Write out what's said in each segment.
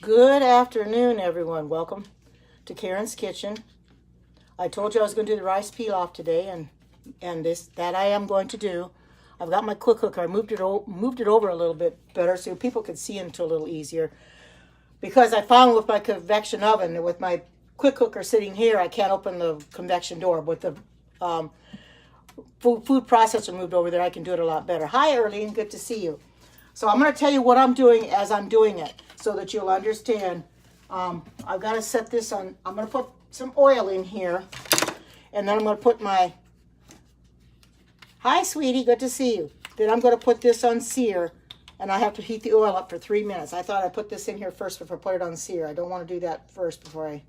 Good afternoon, everyone. Welcome to Karen's Kitchen. I told you I was going to do the rice pilaf today, and that I am going to do. I've got my quick cooker. I moved it over a little bit better so people could see into a little easier. Because I found with my convection oven, with my quick cooker sitting here, I can't open the convection door. With the food processor moved over there, I can do it a lot better. Hi, Earlene. Good to see you. So I'm going to tell you what I'm doing as I'm doing it so that you'll understand. I've got to set this on. I'm going to put some oil in here, and then I'm going to put my, hi, sweetie, good to see you. Then I'm going to put this on sear, and I have to heat the oil up for 3 minutes. I thought I'd put this in here first before I put it on sear. I don't want to do that first before I...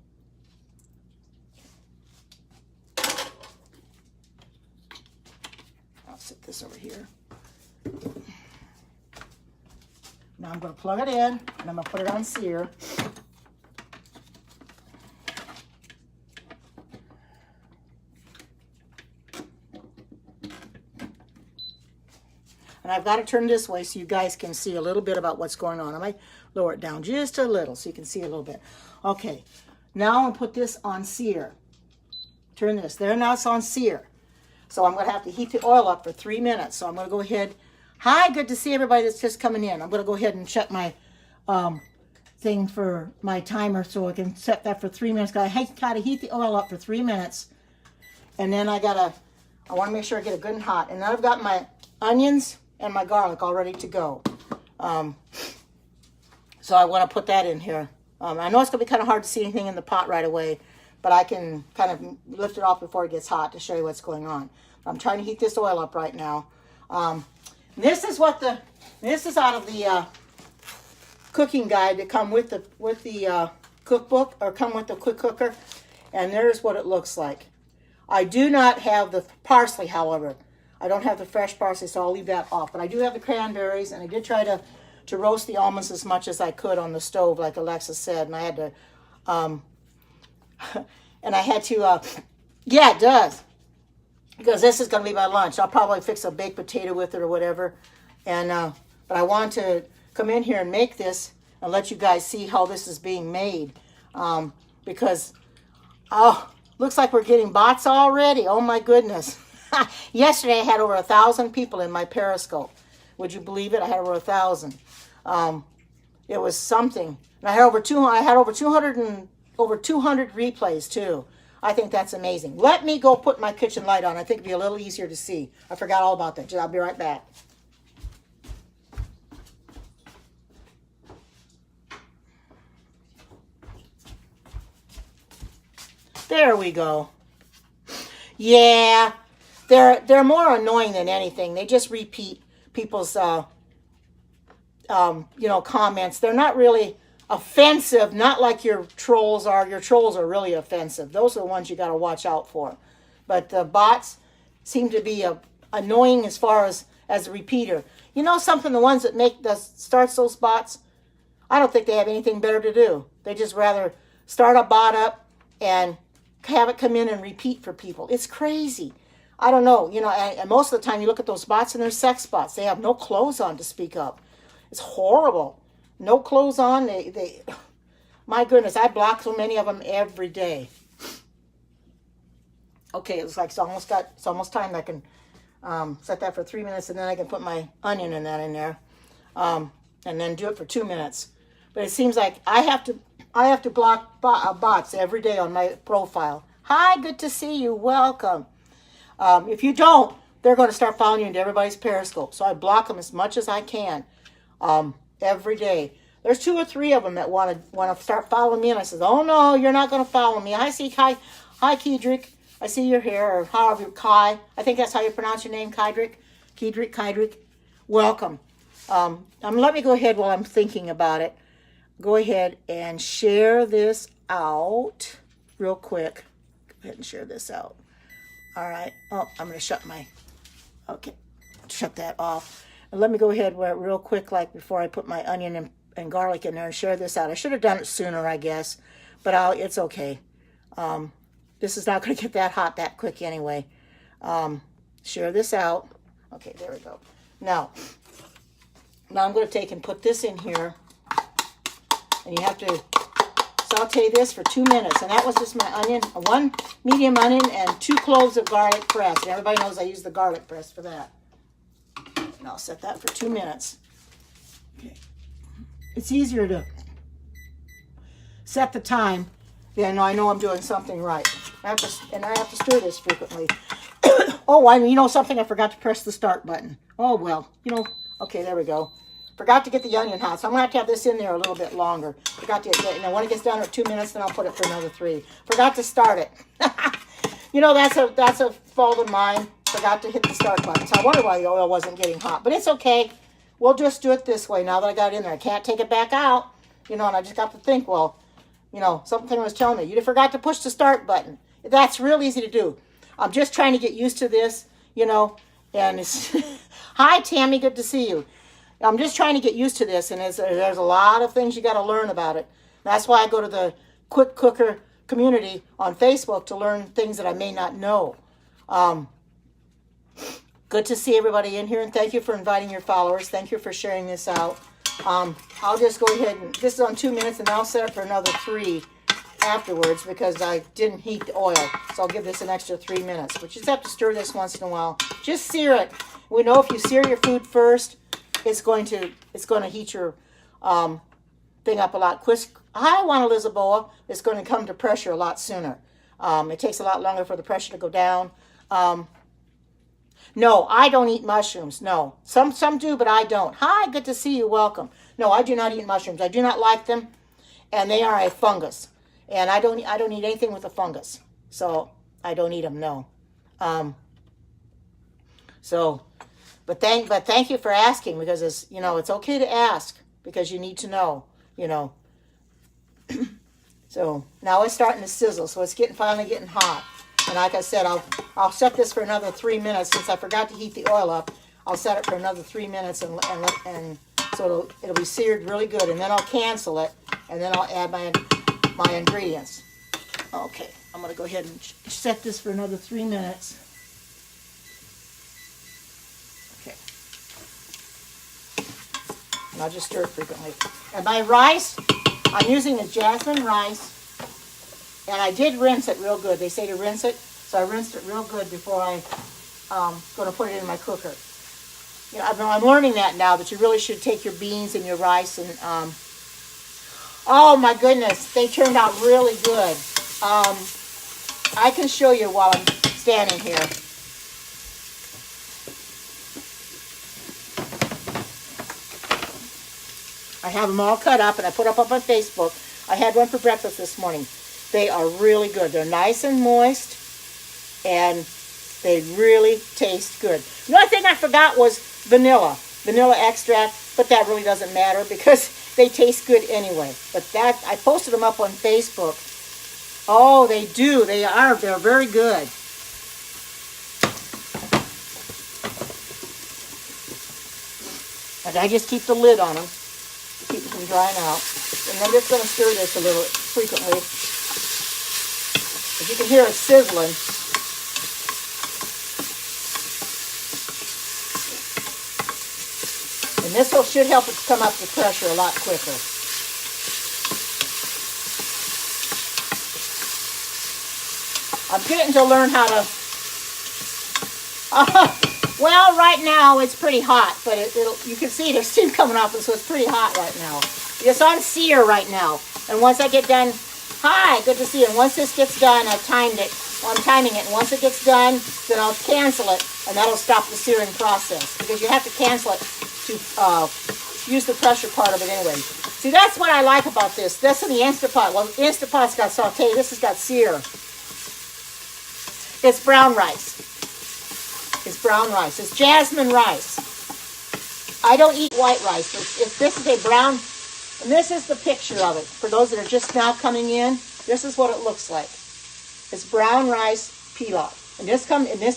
I'll set this over here. Now I'm going to plug it in, and I'm going to put it on sear. And I've got to turn this way so you guys can see a little bit about what's going on. I might lower it down just a little so you can see a little bit. Okay, now I'm going to put this on sear. Turn this. There, now it's on sear. So I'm going to have to heat the oil up for 3 minutes. So I'm going to go ahead. Hi, good to see everybody that's just coming in. I'm going to go ahead and check my thing for my timer so I can set that for 3 minutes. I got to heat the oil up for 3 minutes. And then I want to make sure I get it good and hot. And then I've got my onions and my garlic all ready to go. So I want to put that in here. I know it's going to be kind of hard to see anything in the pot right away, but I can kind of lift it off before it gets hot to show you what's going on. I'm trying to heat this oil up right now. This is out of the cooking guide that come with the cookbook, or come with the quick cooker, and there's what it looks like. I do not have the parsley, however. I don't have the fresh parsley, so I'll leave that off. But I do have the cranberries, and I did try to roast the almonds as much as I could on the stove, like Alexa said, and I had to, yeah, it does. Because this is going to be my lunch. I'll probably fix a baked potato with it or whatever. And but I want to come in here and make this and let you guys see how this is being made. Because, looks like we're getting bots already. Oh, my goodness. Yesterday, I had over 1,000 people in my Periscope. Would you believe it? I had over 1,000. It was something. And I had over 200 replays, too. I think that's amazing. Let me go put my kitchen light on. I think it'd be a little easier to see. I forgot all about that. I'll be right back. There we go. Yeah, they're more annoying than anything. They just repeat people's comments. They're not really offensive, not like your trolls are. Your trolls are really offensive. Those are the ones you got to watch out for. But the bots seem to be annoying as far as a repeater. You know something? The ones that starts those bots, I don't think they have anything better to do. They just rather start a bot up and have it come in and repeat for people. It's crazy. I don't know. And most of the time you look at those bots and they're sex bots. They have no clothes on to speak up. It's horrible. No clothes on. They my goodness, I block so many of them every day. Okay, it's almost time. I can set that for 3 minutes, and then I can put my onion in there, and then do it for 2 minutes. But it seems like I have to block bots every day on my profile. Hi, good to see you. Welcome. If you don't, they're going to start following you into everybody's Periscope. So I block them as much as I can. Every day. There's 2 or 3 of them that want to start following me, and I said, "Oh no, you're not going to follow me." Hi, Kedrick. I see you're here, or however, Kai. I think that's how you pronounce your name, Kedrick. Welcome. Let me go ahead while I'm thinking about it. Go ahead and share this out real quick. Go ahead and share this out. All right. Oh, I'm going to shut that off. And let me go ahead real quick, like before I put my onion and garlic in there, and share this out. I should have done it sooner, I guess, but it's okay. This is not going to get that hot that quick anyway. Share this out. Okay, there we go. Now I'm going to take and put this in here. And you have to saute this for 2 minutes. And that was just my onion, 1 medium onion and 2 cloves of garlic pressed. And everybody knows I use the garlic press for that. And I'll set that for 2 minutes. Okay. It's easier to set the time than I know I'm doing something right. I have to stir this frequently. Oh, you know something? I forgot to press the start button. Oh, well, you know, okay, there we go. Forgot to get the onion hot, so I'm going to have this in there a little bit longer. Forgot to get, when it gets down to 2 minutes, then I'll put it for another 3. Forgot to start it. You know, that's a fault of mine. Forgot to hit the start button. So I wonder why the oil wasn't getting hot. But it's okay. We'll just do it this way now that I got it in there. I can't take it back out. You know, and I just got to think, well, you know, something was telling me, you forgot to push the start button. That's real easy to do. I'm just trying to get used to this, you know, and it's... Hi, Tammy, good to see you. I'm just trying to get used to this, and there's a lot of things you got to learn about it. That's why I go to the Quick Cooker community on Facebook to learn things that I may not know. Good to see everybody in here, and thank you for inviting your followers. Thank you for sharing this out. I'll just go ahead and, this is on 2 minutes, and I'll set it for another 3 afterwards because I didn't heat the oil. So I'll give this an extra 3 minutes. But you just have to stir this once in a while. Just sear it. We know if you sear your food first, it's going to heat your thing up a lot quicker. Hi, Juana Lisaboa. It's going to come to pressure a lot sooner. It takes a lot longer for the pressure to go down. No, I don't eat mushrooms. No, some do, but I don't. Hi, good to see you. Welcome. No, I do not eat mushrooms. I do not like them, and they are a fungus. And I don't eat anything with a fungus, so I don't eat them. No. But thank you for asking, because it's, you know, it's okay to ask because you need to know, you know. So now it's starting to sizzle, so it's finally getting hot. And like I said, I'll set this for another 3 minutes. Since I forgot to heat the oil up, I'll set it for another 3 minutes, and so it'll be seared really good. And then I'll cancel it, and then I'll add my ingredients. Okay, I'm going to go ahead and set this for another 3 minutes. Okay. And I'll just stir it frequently. And my rice, I'm using the jasmine rice. And I did rinse it real good. They say to rinse it. So I rinsed it real good before I'm going to put it in my cooker. You know, I'm learning that now, that you really should take your beans and your rice and... oh my goodness, they turned out really good. I can show you while I'm standing here. I have them all cut up, and I put up on Facebook. I had one for breakfast this morning. They are really good. They're nice and moist, and they really taste good. The only thing I forgot was vanilla extract, but that really doesn't matter because they taste good anyway. But that, I posted them up on Facebook. Oh, they do. They're very good. And I just keep the lid on them to keep them from drying out. And I'm just going to stir this a little frequently. As you can hear, it's sizzling. And this should help it come up to pressure a lot quicker. I'm getting to learn how to... well, right now it's pretty hot, but you can see there's steam coming off, and so it's pretty hot right now. It's on sear right now. And once I get done... Hi, good to see you. And once this gets done, I've timed it. Well, I'm timing it. And once it gets done, then I'll cancel it, and that'll stop the searing process. Because you have to cancel it to use the pressure part of it anyway. See, that's what I like about this. This and the Instant Pot. Well, the Instant Pot's got sauté. This has got sear. It's brown rice. It's brown rice. It's jasmine rice. I don't eat white rice. This is a brown... And this is the picture of it. For those that are just now coming in, this is what it looks like. It's brown rice pilaf. And this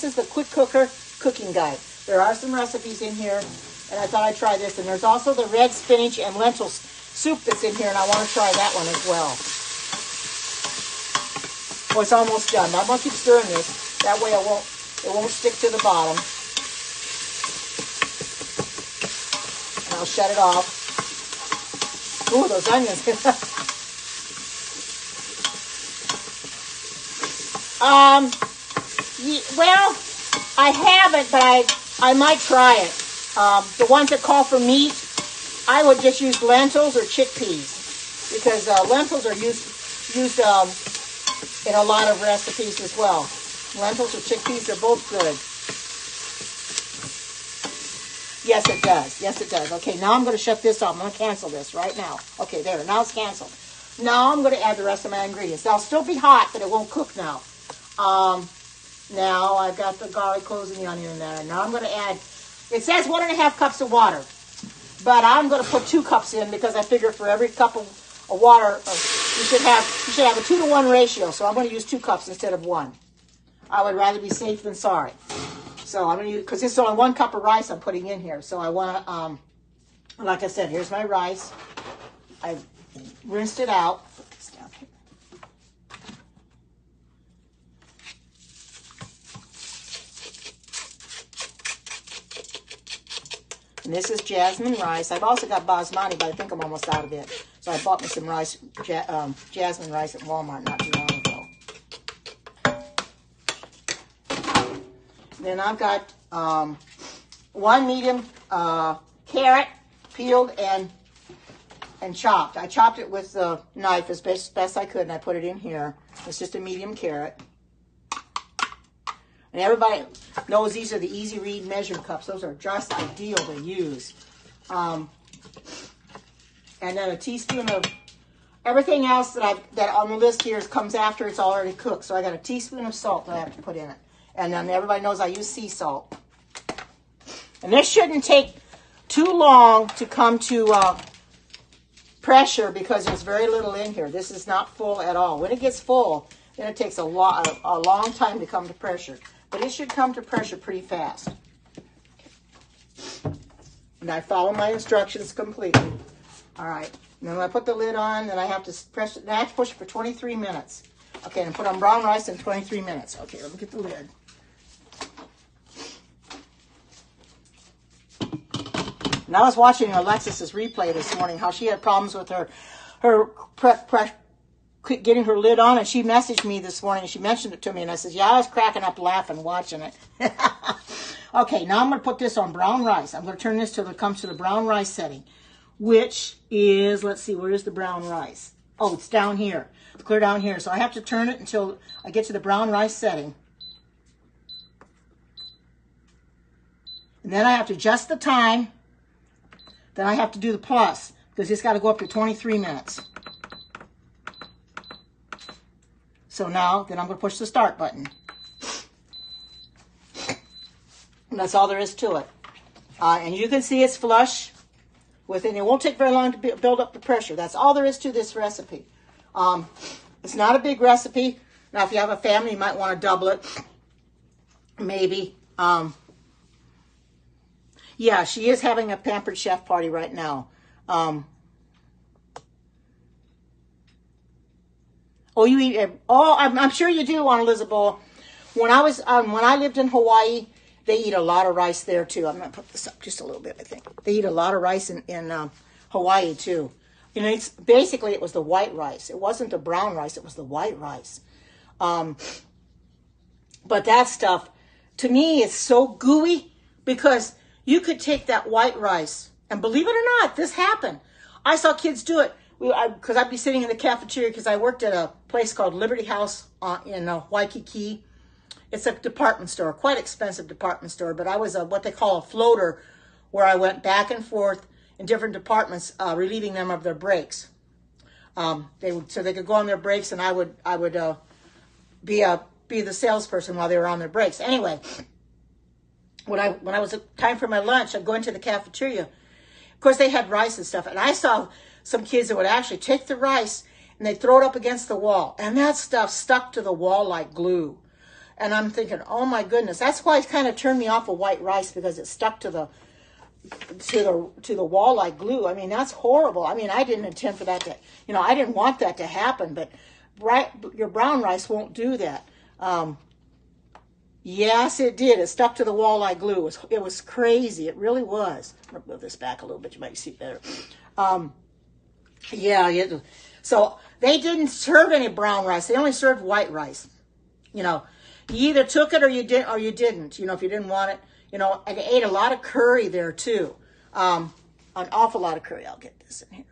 is the Quick Cooker cooking guide. There are some recipes in here, and I thought I'd try this. And there's also the red spinach and lentil soup that's in here, and I want to try that one as well. Well, it's almost done. I'm going to keep stirring this. That way it won't stick to the bottom. And I'll shut it off. Ooh, those onions. Well, I haven't, but I might try it. The ones that call for meat, I would just use lentils or chickpeas, because lentils are used in a lot of recipes as well. Lentils or chickpeas are both good. Yes, it does. Yes, it does. Okay, now I'm going to shut this off. I'm going to cancel this right now. Okay, there. Now it's canceled. Now I'm going to add the rest of my ingredients. They'll still be hot, but it won't cook now. Now I've got the garlic cloves and the onion in there. Now I'm going to add, it says 1.5 cups of water, but I'm going to put 2 cups in because I figure for every cup of water, you should have a 2-to-1 ratio. So I'm going to use 2 cups instead of 1. I would rather be safe than sorry. So I'm going to use, because this is only 1 cup of rice I'm putting in here. So I want to, like I said, here's my rice. I've rinsed it out. Put this down here. And this is jasmine rice. I've also got basmati, but I think I'm almost out of it. So I bought me some rice, jasmine rice at Walmart not too long ago. Then I've got 1 medium carrot, peeled and chopped. I chopped it with the knife as best I could, and I put it in here. It's just a medium carrot. And everybody knows these are the Easy Read measured cups. Those are just ideal to use. And then a teaspoon of everything else that on the list here comes after it's already cooked. So I got a teaspoon of salt that I have to put in it. And then everybody knows I use sea salt. And this shouldn't take too long to come to pressure because there's very little in here. This is not full at all. When it gets full, then it takes a long time to come to pressure. But it should come to pressure pretty fast. And I follow my instructions completely. All right. And then when I put the lid on, then I have to press it. Then I have to push it for 23 minutes. Okay, and put on brown rice in 23 minutes. Okay, let me get the lid. And I was watching Alexis's replay this morning, how she had problems with her getting her lid on, and she messaged me this morning, and she mentioned it to me, and I said, yeah, I was cracking up laughing watching it. Okay, now I'm going to put this on brown rice. I'm going to turn this till it comes to the brown rice setting, which is, let's see, where is the brown rice? Oh, it's down here. It's clear down here. So I have to turn it until I get to the brown rice setting. And then I have to adjust the time. Then I have to do the plus, because it's got to go up to 23 minutes. So now, then I'm going to push the start button. And that's all there is to it. And you can see it's flush with it. It won't take very long to build up the pressure. That's all there is to this recipe. It's not a big recipe. Now, if you have a family, you might want to double it. Maybe. Yeah, she is having a Pampered Chef party right now. Oh, you eat? Oh, I'm sure you do, Aunt Elizabeth. When I lived in Hawaii, they eat a lot of rice there too. I'm gonna put this up just a little bit. I think they eat a lot of rice in Hawaii too. You know, it was the white rice. It wasn't the brown rice. It was the white rice. But that stuff, to me, is so gooey because you could take that white rice, and believe it or not, this happened. I saw kids do it. Because I'd be sitting in the cafeteria because I worked at a place called Liberty House in Waikiki. It's a department store, quite expensive department store, but I was what they call a floater, where I went back and forth in different departments, relieving them of their breaks. So they could go on their breaks, and I would be the salesperson while they were on their breaks. Anyway, when I was time for my lunch, I'd go into the cafeteria. Of course, they had rice and stuff, and I saw some kids that would actually take the rice and they'd throw it up against the wall, and that stuff stuck to the wall like glue. And I'm thinking, oh my goodness, that's why it kind of turned me off of white rice, because it stuck to the wall like glue. I mean, that's horrible. I mean, I didn't intend for that to, I didn't want that to happen, but your brown rice won't do that. Yes, it did. It stuck to the wall like glue. It was crazy. It really was. I'm going to move this back a little bit. You might see it better. Yeah, so they didn't serve any brown rice. They only served white rice. You know, you either took it or you didn't. You know, if you didn't want it, you know, and they ate a lot of curry there too. An awful lot of curry. I'll get this in here.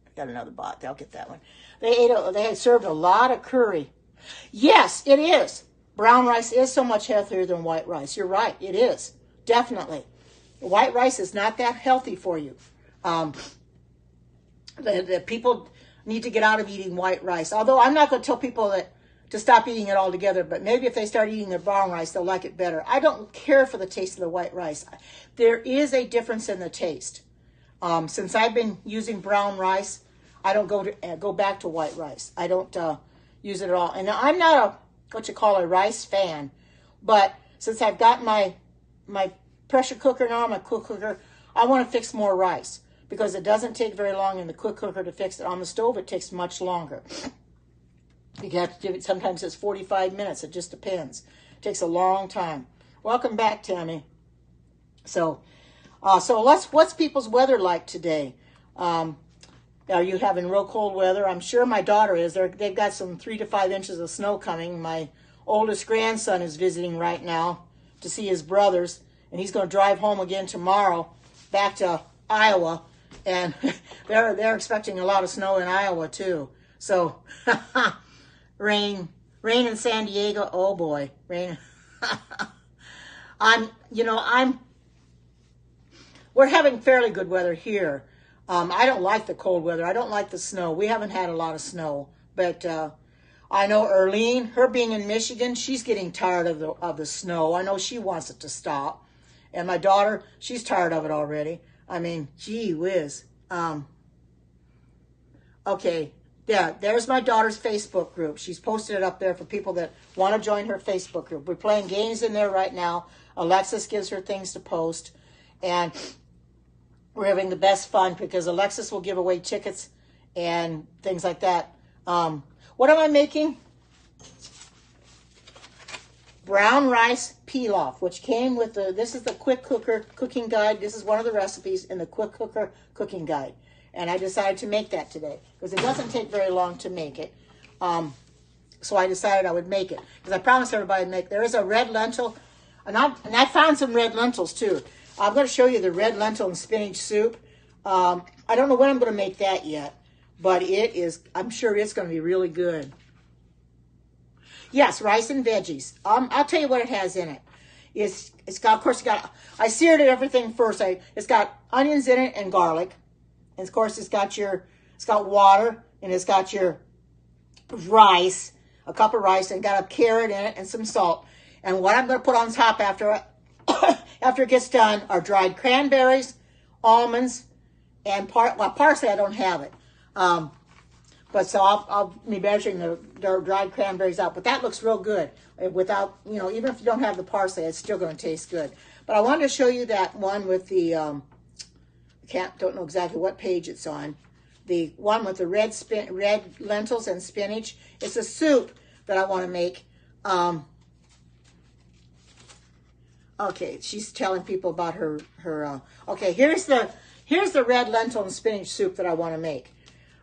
I got another bot. I'll get that one. They had served a lot of curry. Yes, it is. Brown rice is so much healthier than white rice. You're right. It is. Definitely. White rice is not that healthy for you. The people need to get out of eating white rice. Although I'm not going to tell people to stop eating it altogether, but maybe if they start eating the brown rice, they'll like it better. I don't care for the taste of the white rice. There is a difference in the taste. Since I've been using brown rice, I don't go back to white rice. I don't use it at all. And I'm not a rice fan, but since I've got my pressure cooker now, my quick cooker, I want to fix more rice because it doesn't take very long in the quick cooker to fix it. On the stove, it takes much longer. You have to give it, sometimes it's 45 minutes. It just depends. It takes a long time. Welcome back, Tammy. So what's people's weather like today? Are you having real cold weather? I'm sure my daughter is. They've got some 3 to 5 inches of snow coming. My oldest grandson is visiting right now to see his brothers, and he's going to drive home again tomorrow back to Iowa, and they're expecting a lot of snow in Iowa too. So rain in San Diego. Oh boy, rain. We're having fairly good weather here. I don't like the cold weather. I don't like the snow. We haven't had a lot of snow, but I know Erlene, her being in Michigan, she's getting tired of the snow. I know she wants it to stop. And my daughter, she's tired of it already. I mean, gee whiz. Okay, yeah, there's my daughter's Facebook group. She's posted it up there for people that want to join her Facebook group. We're playing games in there right now. Alexis gives her things to post. And we're having the best fun because Alexis will give away tickets and things like that. What am I making? Brown rice pilaf, which came with this is the quick cooker cooking guide. This is one of the recipes in the quick cooker cooking guide. And I decided to make that today because it doesn't take very long to make it. So I decided I would make it because I promised everybody to make. There is a red lentil, and I found some red lentils too. I'm going to show you the red lentil and spinach soup. I don't know when I'm going to make that yet, but I'm sure it's going to be really good. Yes, rice and veggies. I'll tell you what it has in it. It's got, of course, I seared everything first. It's got onions in it and garlic. And of course, it's got water, and it's got your rice, a cup of rice, and got a carrot in it and some salt. And what I'm going to put on top after it gets done are dried cranberries, almonds, and parsley. I don't have it. But so I'll be measuring the dried cranberries out. But that looks real good. Without, even if you don't have the parsley, it's still going to taste good. But I wanted to show you that one with the, don't know exactly what page it's on. The one with the red lentils and spinach. It's a soup that I want to make. Okay, she's telling people about her. Okay, here's the red lentil and spinach soup that I want to make.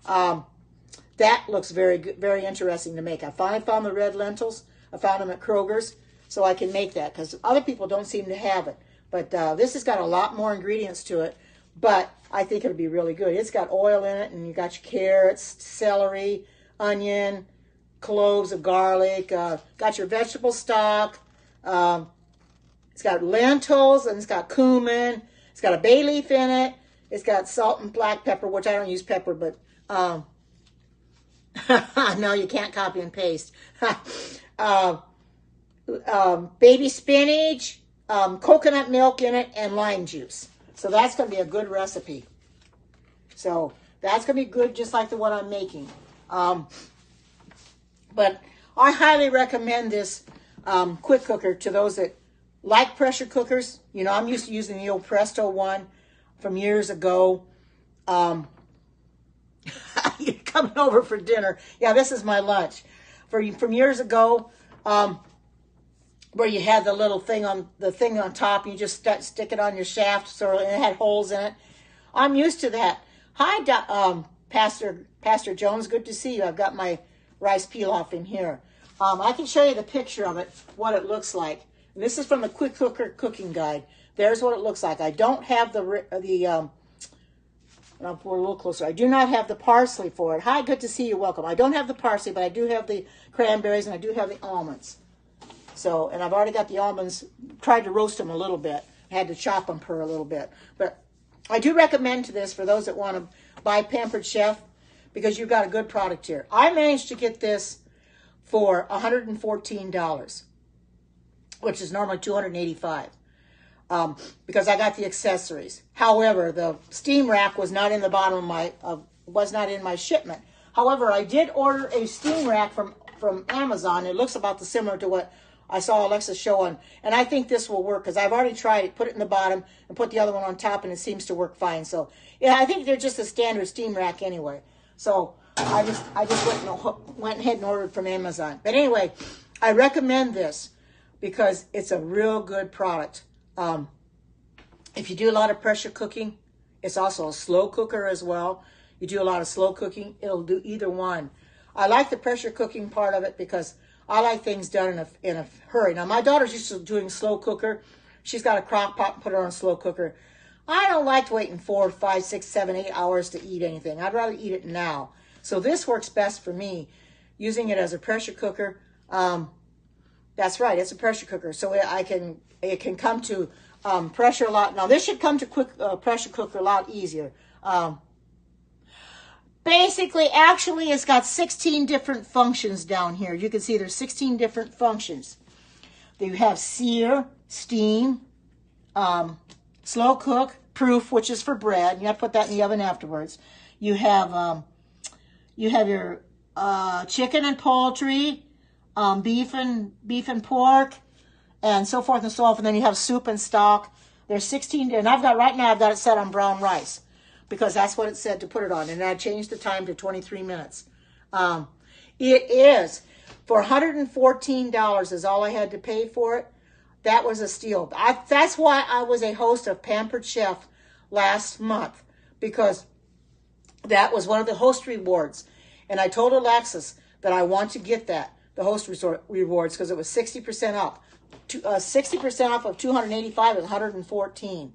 That looks very good, very interesting to make. I finally found the red lentils. I found them at Kroger's, so I can make that because other people don't seem to have it. But this has got a lot more ingredients to it, but I think it'll be really good. It's got oil in it, and you got your carrots, celery, onion, cloves of garlic, got your vegetable stock. It's got lentils, and it's got cumin. It's got a bay leaf in it. It's got salt and black pepper, which I don't use pepper, but no, you can't copy and paste. Baby spinach, coconut milk in it, and lime juice. So that's going to be a good recipe. So that's going to be good, just like the one I'm making. But I highly recommend this quick cooker to those that like pressure cookers. I'm used to using the old Presto one from years ago. You're coming over for dinner. Yeah, this is my lunch. From years ago, where you had the little thing on top, and you just stick it on your shaft, so it had holes in it. I'm used to that. Hi, Pastor Jones, good to see you. I've got my rice pilaf in here. I can show you the picture of it, what it looks like. And this is from the Quick Cooker Cooking Guide. There's what it looks like. I don't have I'll put a little closer. I do not have the parsley for it. Hi, good to see you. Welcome. I don't have the parsley, but I do have the cranberries and I do have the almonds. So, and I've already got the almonds, tried to roast them a little bit. I had to chop them per a little bit. But I do recommend this for those that want to buy Pampered Chef because you've got a good product here. I managed to get this for $114, which is normally $285. Because I got the accessories. However, the steam rack was not in the bottom of my was not in my shipment. However, I did order a steam rack from Amazon. It looks about similar to what I saw Alexa show on, and I think this will work because I've already tried it. Put it in the bottom and put the other one on top, and it seems to work fine. So yeah, I think they're just a standard steam rack anyway. So I just went ahead and ordered from Amazon. But anyway, I recommend this because it's a real good product. If you do a lot of pressure cooking, it's also a slow cooker as well. You do a lot of slow cooking, it'll do either one. I like the pressure cooking part of it because I like things done in a hurry. Now, my daughter's used to doing slow cooker. She's got a crock pot and put her on slow cooker. I don't like waiting 4, 5, 6, 7, 8 hours to eat anything. I'd rather eat it now. So this works best for me, using it as a pressure cooker. That's right, it's a pressure cooker. So it can come to pressure a lot. Now, this should come to quick pressure cooker a lot easier. Basically, actually, it's got 16 different functions down here. You can see there's 16 different functions. You have sear, steam, slow cook, proof, which is for bread. You have to put that in the oven afterwards. You have your chicken and poultry, beef and pork, and so forth and so on. And then you have soup and stock. There's 16, and I've got it set on brown rice because that's what it said to put it on. And I changed the time to 23 minutes. It is, for $114 is all I had to pay for it. That was a steal. That's why I was a host of Pampered Chef last month, because that was one of the host rewards. And I told Alexis that I want to get the host rewards, because it was 60% off. 60% off of $285 is $114.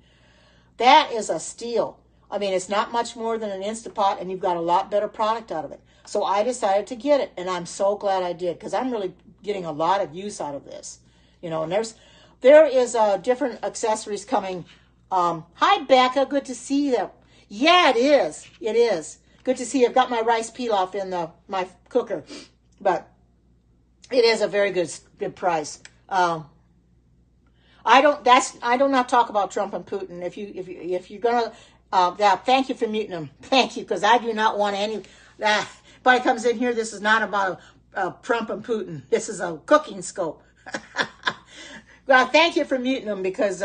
That is a steal. I mean, it's not much more than an Instapot, and you've got a lot better product out of it. So I decided to get it, and I'm so glad I did, because I'm really getting a lot of use out of this. You know, and there is different accessories coming. Hi, Becca. Good to see you. Yeah, it is. It is. Good to see you. I've got my rice pilaf in my cooker, but it is a very good price. I do not talk about Trump and Putin. If you're gonna, thank you for muting them. Thank you, because I do not want any. Anybody comes in here, this is not about Trump and Putin. This is a cooking scope. Well, thank you for muting him, because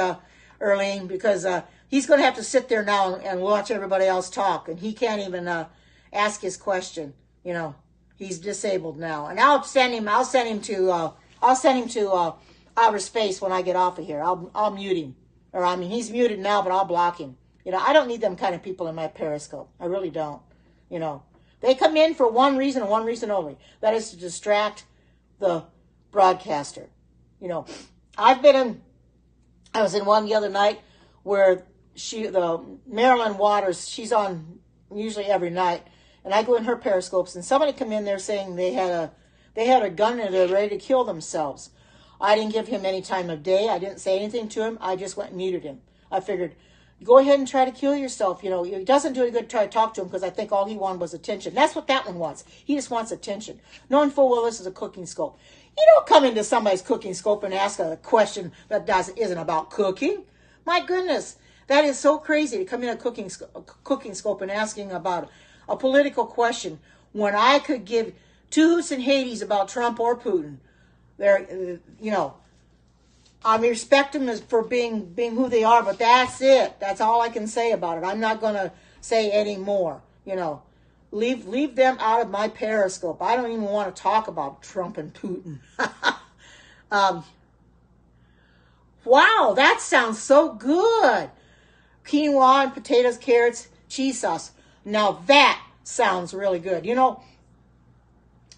Erlene, because he's going to have to sit there now and watch everybody else talk, and he can't even ask his question. You know, he's disabled now, and I'll send him to outer space when I get off of here. I'll mute him, or I mean, he's muted now, but I'll block him. You know, I don't need them kind of people in my Periscope. I really don't. You know, they come in for one reason and one reason only. That is to distract the broadcaster. You know, I was in one the other night where the Marilyn Waters, she's on usually every night, and I go in her Periscopes, and somebody come in there saying they had a gun and they're ready to kill themselves. I didn't give him any time of day. I didn't say anything to him. I just went and muted him. I figured, go ahead and try to kill yourself. You know, it doesn't do any good to try to talk to him, because I think all he wanted was attention. That's what that one wants. He just wants attention. Knowing full well this is a cooking scope. You don't come into somebody's cooking scope and ask a question that isn't about cooking. My goodness, that is so crazy to come in a cooking scope and asking about a political question when I could give two hoots and Hades about Trump or Putin. You know, I respect them for being who they are, but that's it. That's all I can say about it. I'm not going to say any more. You know, leave them out of my Periscope. I don't even want to talk about Trump and Putin. Wow, that sounds so good. Quinoa and potatoes, carrots, cheese sauce. Now that sounds really good. You know,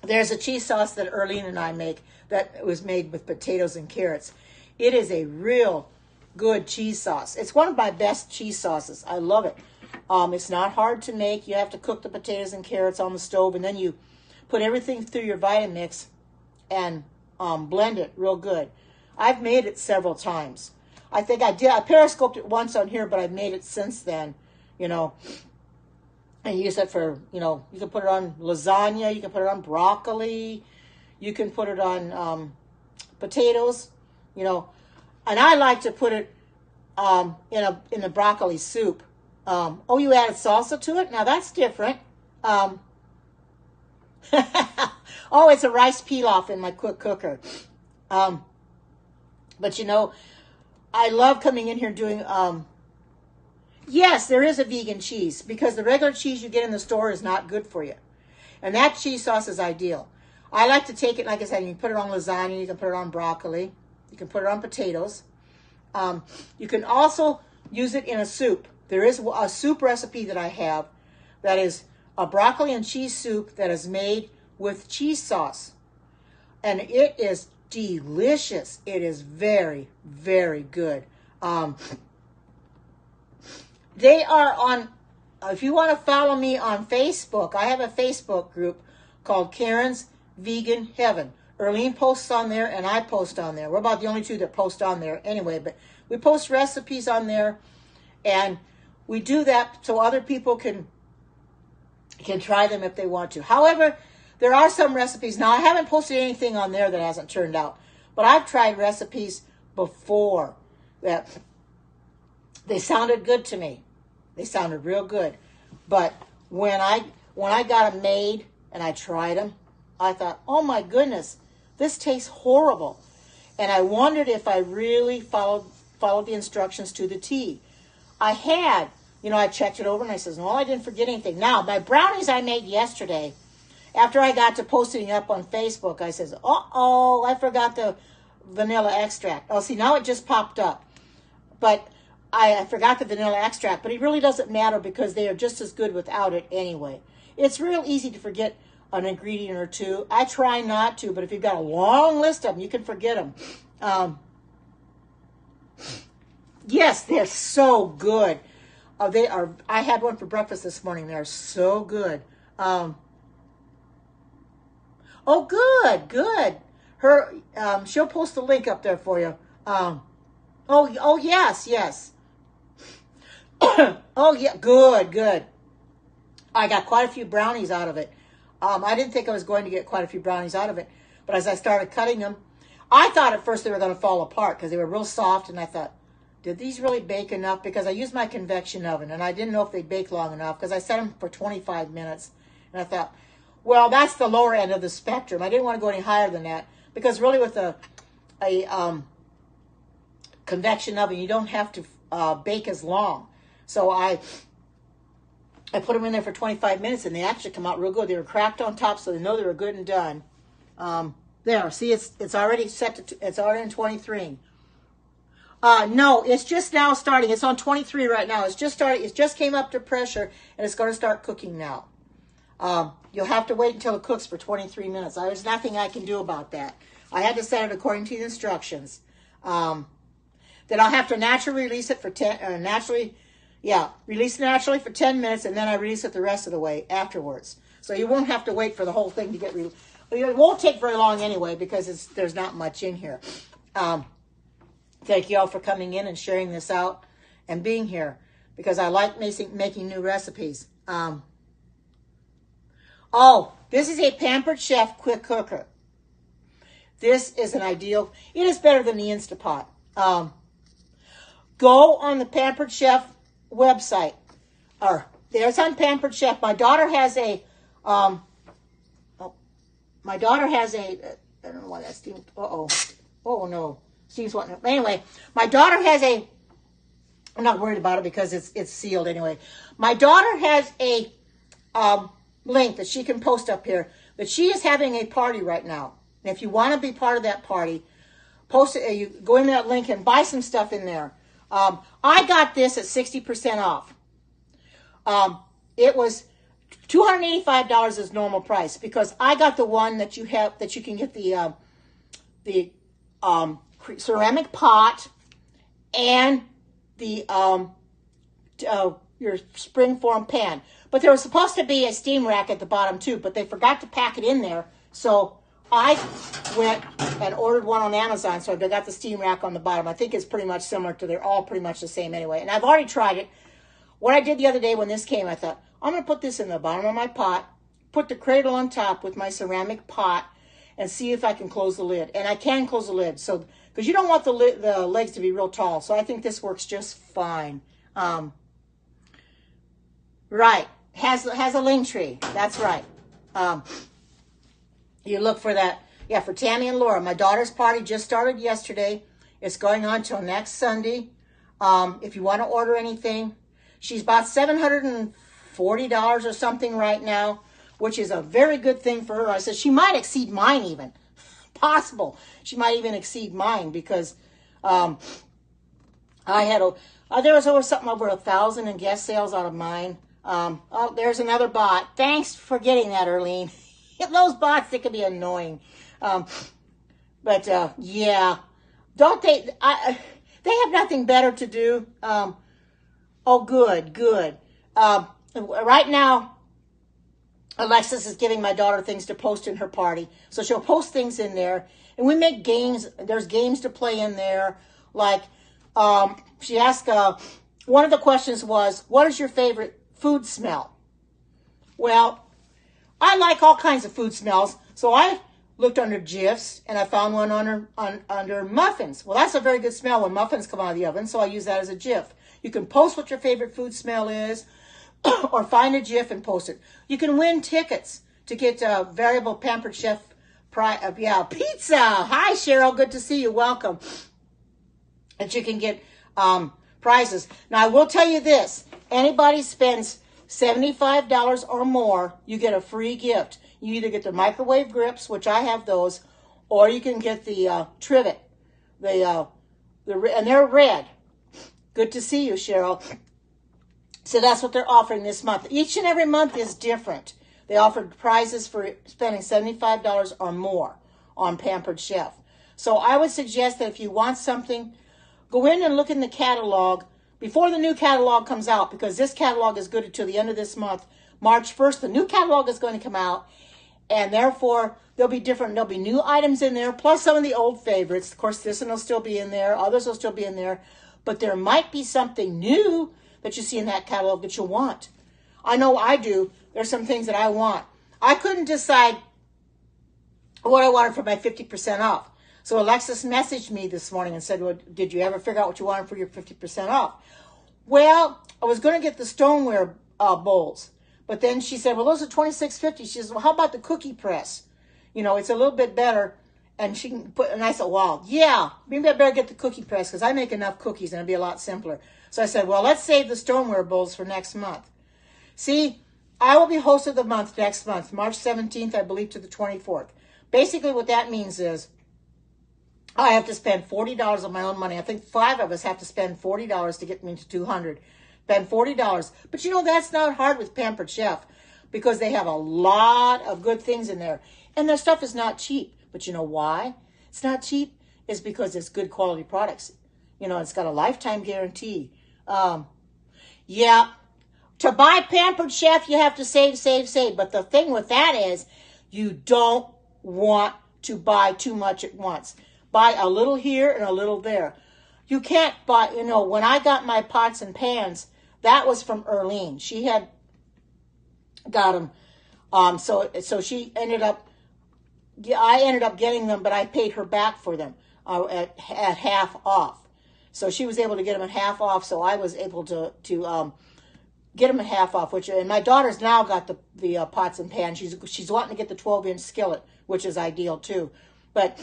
there's a cheese sauce that Erlene and I make that was made with potatoes and carrots. It is a real good cheese sauce. It's one of my best cheese sauces. I love it. It's not hard to make. You have to cook the potatoes and carrots on the stove, and then you put everything through your Vitamix and blend it real good. I've made it several times. I think I did. I periscoped it once on here, but I've made it since then, you know, and use it for, you know, you can put it on lasagna, you can put it on broccoli, you can put it on potatoes, you know, and I like to put it in a broccoli soup. Oh, you added salsa to it? Now that's different. Oh, it's a rice pilaf in my quick cooker. But you know, I love coming in here doing, yes, there is a vegan cheese because the regular cheese you get in the store is not good for you. And that cheese sauce is ideal. I like to take it, like I said, you can put it on lasagna, you can put it on broccoli, you can put it on potatoes. You can also use it in a soup. There is a soup recipe that I have that is a broccoli and cheese soup that is made with cheese sauce. And it is delicious. It is very, very good. They are on, if you want to follow me on Facebook, I have a Facebook group called Karen's Vegan Heaven. Erlene posts on there and I post on there. We're about the only two that post on there anyway, but we post recipes on there, and we do that so other people can try them if they want to. However, there are some recipes. Now, I haven't posted anything on there that hasn't turned out, but I've tried recipes before that they sounded good to me. They sounded real good. But when I got them made and I tried them, I thought, oh my goodness, this tastes horrible. And I wondered if I really followed the instructions to the T. I had, you know, I checked it over and I says, no, I didn't forget anything. Now, my brownies I made yesterday, after I got to posting up on Facebook, I says, uh-oh, I forgot the vanilla extract. Oh, see, now it just popped up. But I forgot the vanilla extract, but it really doesn't matter because they are just as good without it anyway. It's real easy to forget an ingredient or two. I try not to, but if you've got a long list of them, you can forget them. Yes, they're so good. They are. I had one for breakfast this morning. They're so good. Oh, good. Her, she'll post the link up there for you. Oh, yes. Oh, yeah, good. I got quite a few brownies out of it. I didn't think I was going to get quite a few brownies out of it, but as I started cutting them, I thought at first they were going to fall apart because they were real soft, and I thought, did these really bake enough? Because I used my convection oven, and I didn't know if they'd bake long enough because I set them for 25 minutes, and I thought, well, that's the lower end of the spectrum. I didn't want to go any higher than that because really with a convection oven, you don't have to bake as long. So I put them in there for 25 minutes, and they actually come out real good. They were cracked on top, so they know they were good and done. There, see, it's already set to, it's already in 23. No, it's just now starting. It's on 23 right now. It's just started. It just came up to pressure, and it's going to start cooking now. You'll have to wait until it cooks for 23 minutes. There's nothing I can do about that. I had to set it according to the instructions. Then I'll have to naturally release it for release it naturally for 10 minutes, and then I release it the rest of the way afterwards. So you won't have to wait for the whole thing to get released. It won't take very long anyway because there's not much in here. Thank you all for coming in and sharing this out and being here because I like making new recipes. Oh, this is a Pampered Chef quick cooker. This is an ideal. It is better than the Instapot. Go on the Pampered Chef website. There's on Pampered Chef. My daughter has a. I don't know why that's Steve. Oh no. Steve's wanting. Anyway, my daughter has a. I'm not worried about it because it's sealed anyway. My daughter has a link that she can post up here. But she is having a party right now. And if you want to be part of that party, post it. You go in that link and buy some stuff in there. I got this at 60% off. It was $285 is normal price because I got the one that you have, that you can get the ceramic pot and the your springform pan. But there was supposed to be a steam rack at the bottom too, but they forgot to pack it in there. So I went and ordered one on Amazon, so I got the steam rack on the bottom. I think it's pretty much similar to, they're all pretty much the same anyway. And I've already tried it. What I did the other day when this came, I thought, I'm going to put this in the bottom of my pot, put the cradle on top with my ceramic pot, and see if I can close the lid. And I can close the lid, so because you don't want the legs to be real tall. So I think this works just fine. Right, has a link tree. That's right. You look for that. Yeah, for Tammy and Laura. My daughter's party just started yesterday. It's going on till next Sunday. If you want to order anything, she's bought $740 or something right now, which is a very good thing for her. I said she might exceed mine even. Possible. She might even exceed mine because I had there was over something over 1,000 in guest sales out of mine. Oh, there's another bot. Thanks for getting that, Erlene. Those bots, they can be annoying. But yeah, don't they? They have nothing better to do. Oh, good. Right now, Alexis is giving my daughter things to post in her party. So she'll post things in there. And we make games. There's games to play in there. Like, she asked, one of the questions was, what is your favorite food smell? Well, I like all kinds of food smells. So I looked under GIFs and I found one under muffins. Well, that's a very good smell when muffins come out of the oven. So I use that as a GIF. You can post what your favorite food smell is or find a GIF and post it. You can win tickets to get variable Pampered Chef pizza. Hi, Cheryl. Good to see you. Welcome. And you can get prizes. Now, I will tell you this. Anybody spends $75 or more, you get a free gift. You either get the microwave grips, which I have those, or you can get the trivet. And they're red. Good to see you, Cheryl. So that's what they're offering this month. Each and every month is different. They offered prizes for spending $75 or more on Pampered Chef. So I would suggest that if you want something, go in and look in the catalog before the new catalog comes out, because this catalog is good until the end of this month. March 1st, the new catalog is going to come out, and therefore there'll be new items in there, plus some of the old favorites. Of course, this one will still be in there, others will still be in there, but there might be something new that you see in that catalog that you want. I know I do. There's some things that I want. I couldn't decide what I wanted for my 50% off. So Alexis messaged me this morning and said, well, did you ever figure out what you wanted for your 50% off? Well, I was going to get the stoneware bowls. But then she said, well, those are $26.50. She says, well, how about the cookie press? You know, it's a little bit better. And she can put, and I said, well, yeah, maybe I better get the cookie press because I make enough cookies and it'll be a lot simpler. So I said, well, let's save the stoneware bowls for next month. See, I will be host of the month next month, March 17th, I believe, to the 24th. Basically, what that means is I have to spend $40 of my own money. I think 5 of us have to spend $40 to get me to $200. Spend $40. But you know, that's not hard with Pampered Chef because they have a lot of good things in there. And their stuff is not cheap. But you know why it's not cheap? It's because it's good quality products. You know, it's got a lifetime guarantee. Yeah, to buy Pampered Chef, you have to save. But the thing with that is you don't want to buy too much at once. Buy a little here and a little there. You can't buy, you know, when I got my pots and pans, that was from Erlene. She had got them. So she ended up, I ended up getting them, but I paid her back for them at half off. So she was able to get them at half off. So I was able to get them at half off. And my daughter's now got the pots and pans. She's wanting to get the 12-inch skillet, which is ideal too. But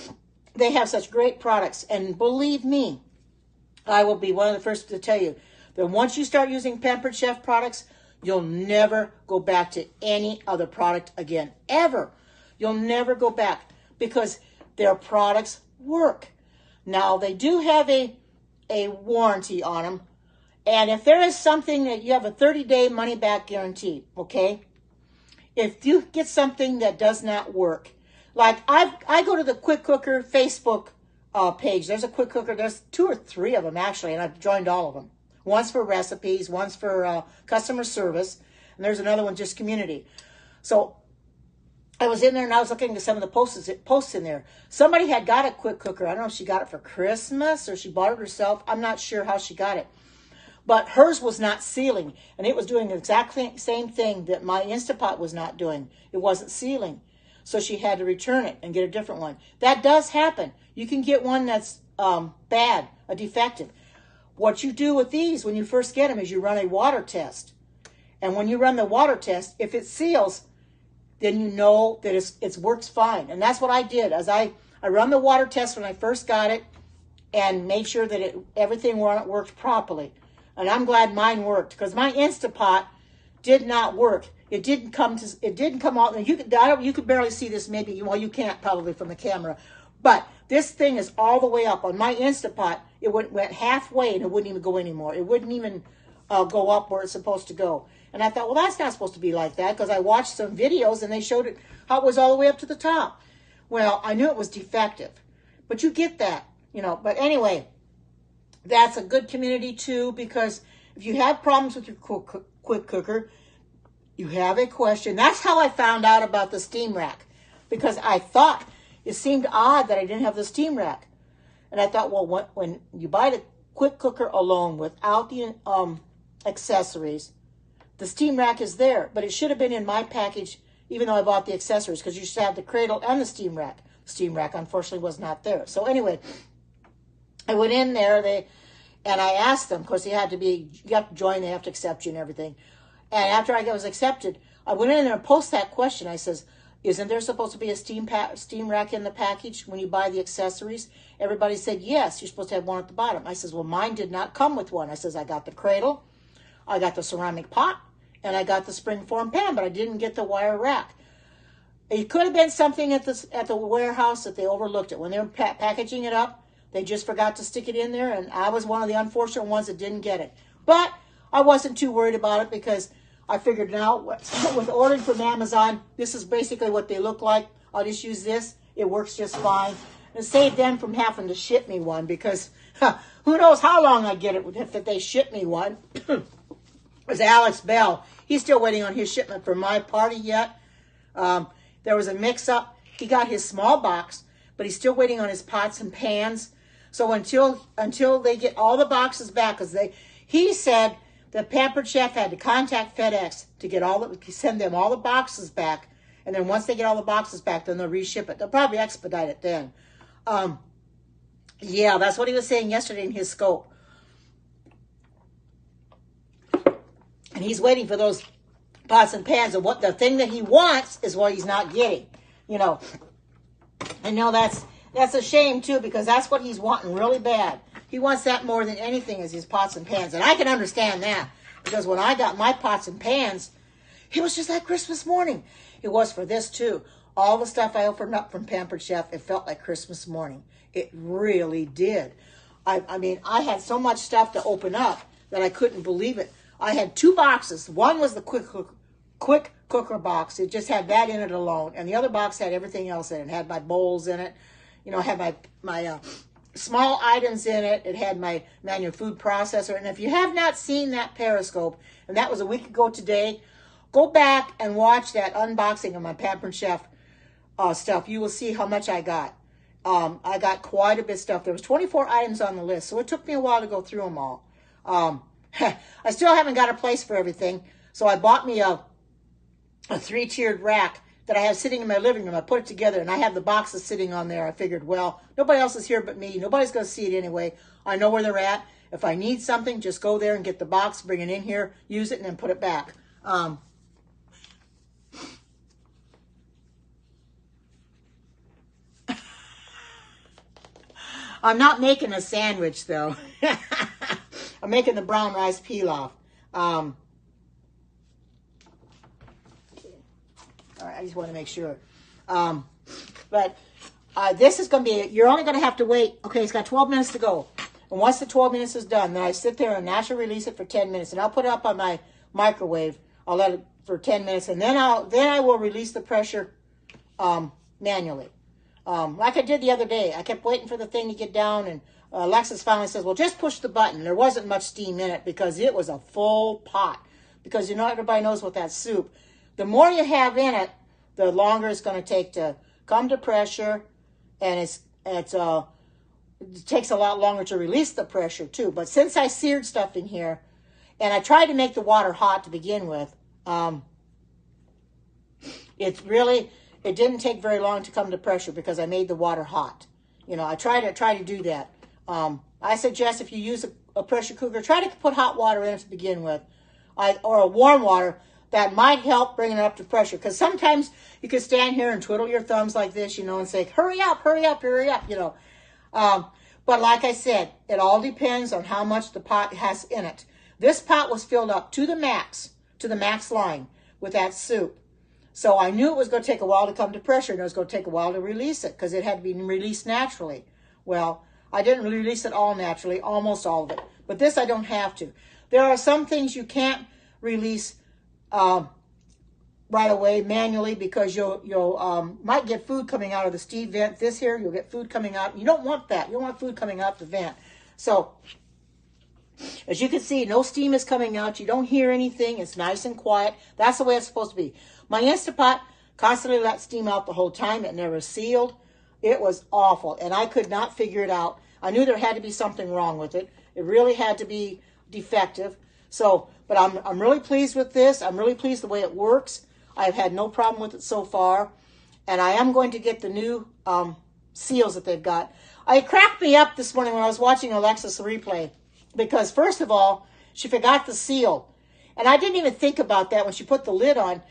they have such great products, and believe me, I will be one of the first to tell you that once you start using Pampered Chef products, you'll never go back to any other product again, ever. You'll never go back because their products work. Now, they do have a warranty on them, and if there is something that you have a 30-day money-back guarantee, okay? if you get something that does not work, like I go to the Quick Cooker Facebook page. There's a Quick Cooker. There's 2 or 3 of them actually, and I've joined all of them. One's for recipes, one's for customer service, and there's another one just community. So I was in there and I was looking at some of the posts in there. Somebody had got a Quick Cooker. I don't know if she got it for Christmas or she bought it herself. I'm not sure how she got it. But hers was not sealing, and it was doing the exact same thing that my Instapot was not doing. It wasn't sealing. So she had to return it and get a different one. That does happen. You can get one that's bad, a defective. What you do with these when you first get them is you run a water test. And when you run the water test, if it seals, then you know that it works fine. And that's what I did. As I run the water test when I first got it and made sure that everything worked properly. And I'm glad mine worked, because my Instapot did not work. It didn't come out. And you could barely see this, maybe. Well, you can't probably from the camera, but this thing is all the way up on my Instapot. It went halfway and it wouldn't even go anymore. It wouldn't even go up where it's supposed to go. And I thought, well, that's not supposed to be like that, because I watched some videos and they showed it how it was all the way up to the top. Well, I knew it was defective, but you get that, But anyway, that's a good community too, because if you have problems with your Quick Cooker, you have a question. That's how I found out about the steam rack, because I thought it seemed odd that I didn't have the steam rack. And I thought, well, when you buy the Quick Cooker alone without the accessories, the steam rack is there, but it should have been in my package, even though I bought the accessories, because you should have the cradle and the steam rack. The steam rack, unfortunately, was not there. So anyway, I went in there, and I asked them, because you have to join, they have to accept you and everything. And after I was accepted, I went in there and posed that question. I says, isn't there supposed to be a steam rack in the package when you buy the accessories? Everybody said, yes, you're supposed to have one at the bottom. I says, well, mine did not come with one. I says, I got the cradle, I got the ceramic pot, and I got the springform pan, but I didn't get the wire rack. It could have been something at the warehouse that they overlooked it. When they were packaging it up, they just forgot to stick it in there, and I was one of the unfortunate ones that didn't get it. But I wasn't too worried about it, because I figured now, with ordering from Amazon, this is basically what they look like. I'll just use this. It works just fine. And save them from having to ship me one, because who knows how long I'd get it if they ship me one. There's Alex Bell. He's still waiting on his shipment for my party yet. There was a mix-up. He got his small box, but he's still waiting on his pots and pans. So until they get all the boxes back, because he said the Pampered Chef had to contact FedEx to send them all the boxes back, and then once they get all the boxes back, then they'll reship it. They'll probably expedite it then. Yeah, that's what he was saying yesterday in his scope. And he's waiting for those pots and pans, and what the thing that he wants is what he's not getting. I know that's a shame too, because that's what he's wanting really bad. He wants that more than anything, is his pots and pans. And I can understand that, because when I got my pots and pans, it was just like Christmas morning. It was for this too. All the stuff I opened up from Pampered Chef, it felt like Christmas morning. It really did. I mean, I had so much stuff to open up that I couldn't believe it. I had 2 boxes. One was the Quick Cooker box. It just had that in it alone. And the other box had everything else in it. It had my bowls in it. Had my small items in it. It had my manual food processor. And if you have not seen that Periscope, and that was a week ago today, go back and watch that unboxing of my Pampered Chef stuff. You will see how much I got. I got quite a bit of stuff. There was 24 items on the list, so it took me a while to go through them all. I still haven't got a place for everything, so I bought me a 3-tiered rack that I have sitting in my living room. I put it together, and I have the boxes sitting on there. I figured, well, nobody else is here but me. Nobody's going to see it anyway. I know where they're at. If I need something, just go there and get the box, bring it in here, use it, and then put it back. I'm not making a sandwich, though. I'm making the brown rice pilaf. All right, I just want to make sure. But this is going to be, you're only going to have to wait. Okay, it's got 12 minutes to go. And once the 12 minutes is done, then I sit there and naturally release it for 10 minutes. And I'll put it up on my microwave. I'll let it for 10 minutes, and then I will release the pressure manually. Like I did the other day. I kept waiting for the thing to get down, and Alexis finally says, well, just push the button. There wasn't much steam in it because it was a full pot. Because, you know, everybody knows with that soup, the more you have in it, the longer it's going to take to come to pressure, and it takes a lot longer to release the pressure too. But since I seared stuff in here, and I tried to make the water hot to begin with, it didn't take very long to come to pressure because I made the water hot. You know, I try to do that. I suggest if you use a pressure cooker, try to put hot water in it to begin with, or a warm water. That might help bring it up to pressure. Because sometimes you can stand here and twiddle your thumbs like this, you know, and say, hurry up, hurry up, hurry up, you know. But like I said, it all depends on how much the pot has in it. This pot was filled up to the max line with that soup. So I knew it was going to take a while to come to pressure, and it was going to take a while to release it because it had to be released naturally. Well, I didn't release it all naturally, almost all of it. But this I don't have to. There are some things you can't release right away manually because you'll might get food coming out of the steam vent. This here, you'll get food coming out. You don't want that. You don't want food coming out the vent. So as you can see, no steam is coming out. You don't hear anything. It's nice and quiet. That's the way it's supposed to be. My Instapot constantly let steam out the whole time. It never sealed. It was awful, and I could not figure it out. I knew there had to be something wrong with it. It really had to be defective. So, but I'm really pleased with this. I'm really pleased the way it works. I've had no problem with it so far. And I am going to get the new seals that they've got. It cracked me up this morning when I was watching Alexis replay. Because first of all, she forgot the seal. And I didn't even think about that when she put the lid on.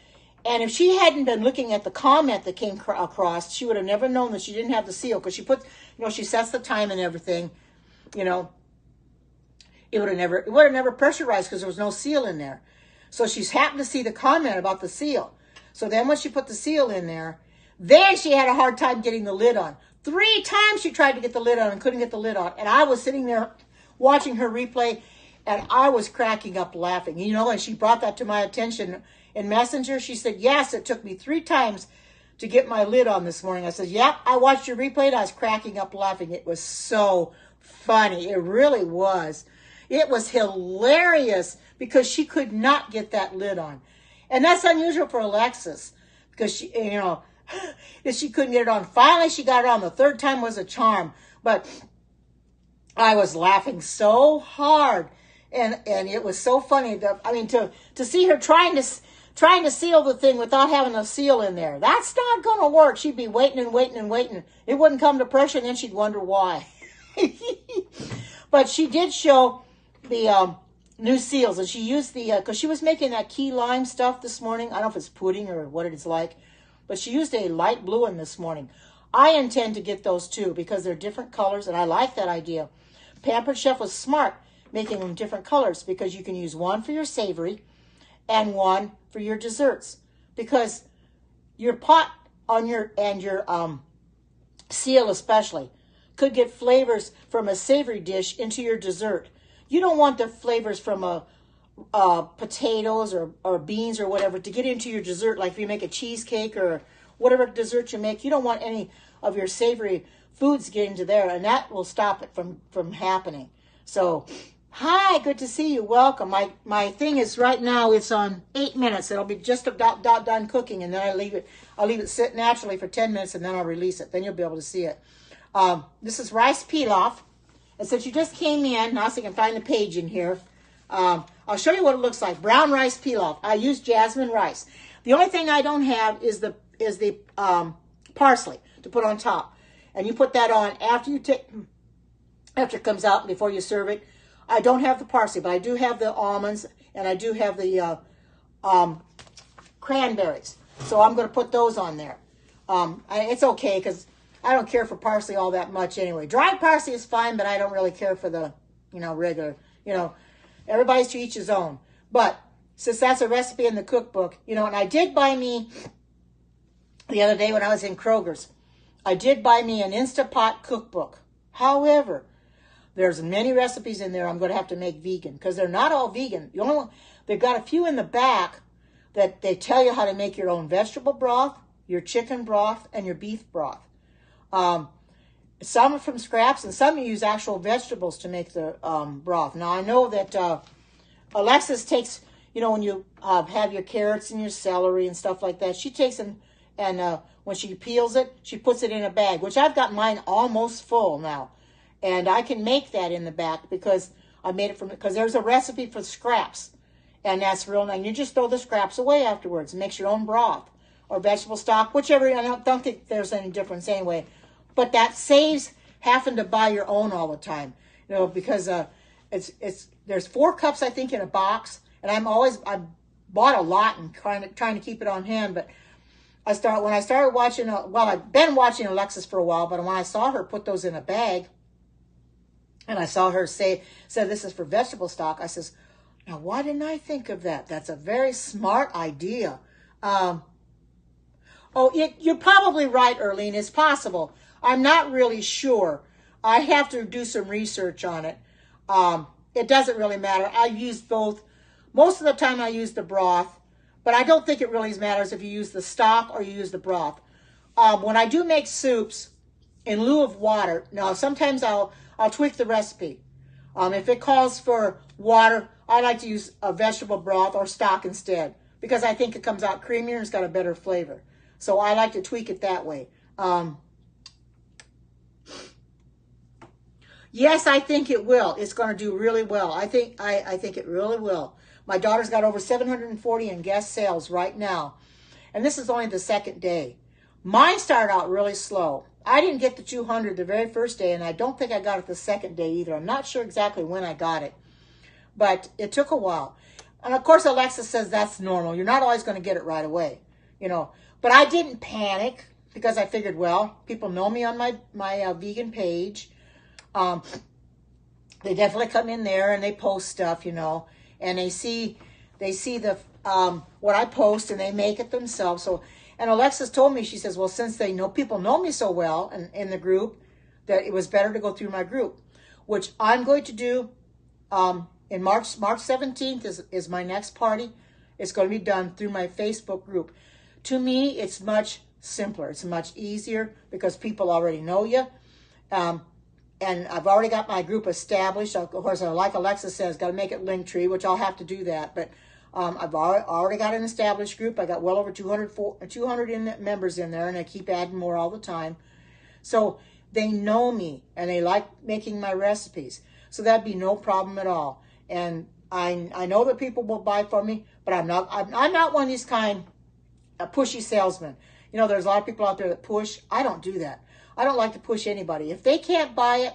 And if she hadn't been looking at the comment that came across, she would have never known that she didn't have the seal. Because she put, you know, she sets the time and everything, you know. It would have never pressurized because there was no seal in there. So she's happened to see the comment about the seal. So then when she put the seal in there, then she had a hard time getting the lid on. 3 times she tried to get the lid on and couldn't get the lid on. And I was sitting there watching her replay, and I was cracking up laughing. You know, and she brought that to my attention in Messenger. She said, yes, it took me 3 times to get my lid on this morning. I said, yep, I watched your replay, and I was cracking up laughing. It was so funny. It really was. It was hilarious because she could not get that lid on. And that's unusual for Alexis because she, you know, she couldn't get it on. Finally, she got it on. The 3rd time was a charm. But I was laughing so hard. And it was so funny. I mean, to see her trying to seal the thing without having a seal in there. That's not going to work. She'd be waiting and waiting and waiting. It wouldn't come to pressure, and then she'd wonder why. But she did show the new seals, and she used the because she was making that key lime stuff this morning. I don't know if it's pudding or what it is like, but she used a light blue one this morning. I intend to get those too because they're different colors, and I like that idea. Pampered Chef was smart making them different colors because you can use one for your savory and one for your desserts, because your pot on your seal especially could get flavors from a savory dish into your dessert. You don't want the flavors from potatoes or beans or whatever to get into your dessert. Like if you make a cheesecake or whatever dessert you make, you don't want any of your savory foods get into there, and that will stop it from happening. So, hi, good to see you. Welcome. My thing is right now, it's on 8 minutes. It'll be just about done cooking, and then I'll leave it sit naturally for 10 minutes, and then I'll release it. Then you'll be able to see it. This is rice pilaf. And since you just came in, now so you can find the page in here, I'll show you what it looks like. Brown rice pilaf. I use jasmine rice. The only thing I don't have is the parsley to put on top. And you put that on after it comes out, before you serve it. I don't have the parsley, but I do have the almonds, and I do have the cranberries. So I'm going to put those on there. It's okay because I don't care for parsley all that much anyway. Dried parsley is fine, but I don't really care for the, regular, everybody's to each his own. But since that's a recipe in the cookbook, and I did buy me, the other day when I was in Kroger's, I did buy me an Instapot cookbook. However, there's many recipes in there I'm going to have to make vegan because they're not all vegan. They've got a few in the back that they tell you how to make your own vegetable broth, your chicken broth, and your beef broth. Some are from scraps, and some use actual vegetables to make the broth. Now, I know that Alexis takes, you know, when you have your carrots and your celery and stuff like that, she takes and when she peels it, she puts it in a bag, which I've got mine almost full now. And I can make that in the back because I made it because there's a recipe for scraps. And that's real nice. You just throw the scraps away afterwards and makes your own broth or vegetable stock, whichever. I don't think there's any difference anyway. But that saves having to buy your own all the time, you know, because there's 4 cups I think in a box, and I bought a lot and trying to keep it on hand. But when I started watching, well, I've been watching Alexis for a while, but when I saw her put those in a bag, and I saw her said this is for vegetable stock, I says, now why didn't I think of that? That's a very smart idea. You're probably right, Erlene. It's possible. I'm not really sure. I have to do some research on it. It doesn't really matter. I use both. Most of the time I use the broth, but I don't think it really matters if you use the stock or you use the broth. When I do make soups, in lieu of water, now sometimes I'll tweak the recipe. If it calls for water, I like to use a vegetable broth or stock instead because I think it comes out creamier and it's got a better flavor. So I like to tweak it that way. Yes, I think it will. It's going to do really well. I think it really will. My daughter's got over 740 in guest sales right now. And this is only the second day. Mine started out really slow. I didn't get the 200 the very first day, and I don't think I got it the second day either. I'm not sure exactly when I got it. But it took a while. And of course, Alexa says that's normal. You're not always going to get it right away, you know. But I didn't panic because I figured, well, people know me on my vegan page. They definitely come in there and they post stuff, you know, and they see the what I post and they make it themselves. So, and Alexis told me, she says, well, since people know me so well and in the group, that it was better to go through my group, which I'm going to do in March 17th is my next party. It's going to be done through my Facebook group. To me, it's much simpler. It's much easier because people already know you. And I've already got my group established. Of course, like Alexa says, got to make it Linktree, which I'll have to do that. But I've already got an established group. I got well over 200 members in there, and I keep adding more all the time. So they know me, and they like making my recipes. So that'd be no problem at all. And I know that people will buy from me, but I'm not one of these kind of pushy salesmen. You know, there's a lot of people out there that push. I don't do that. I don't like to push anybody. If they can't buy it,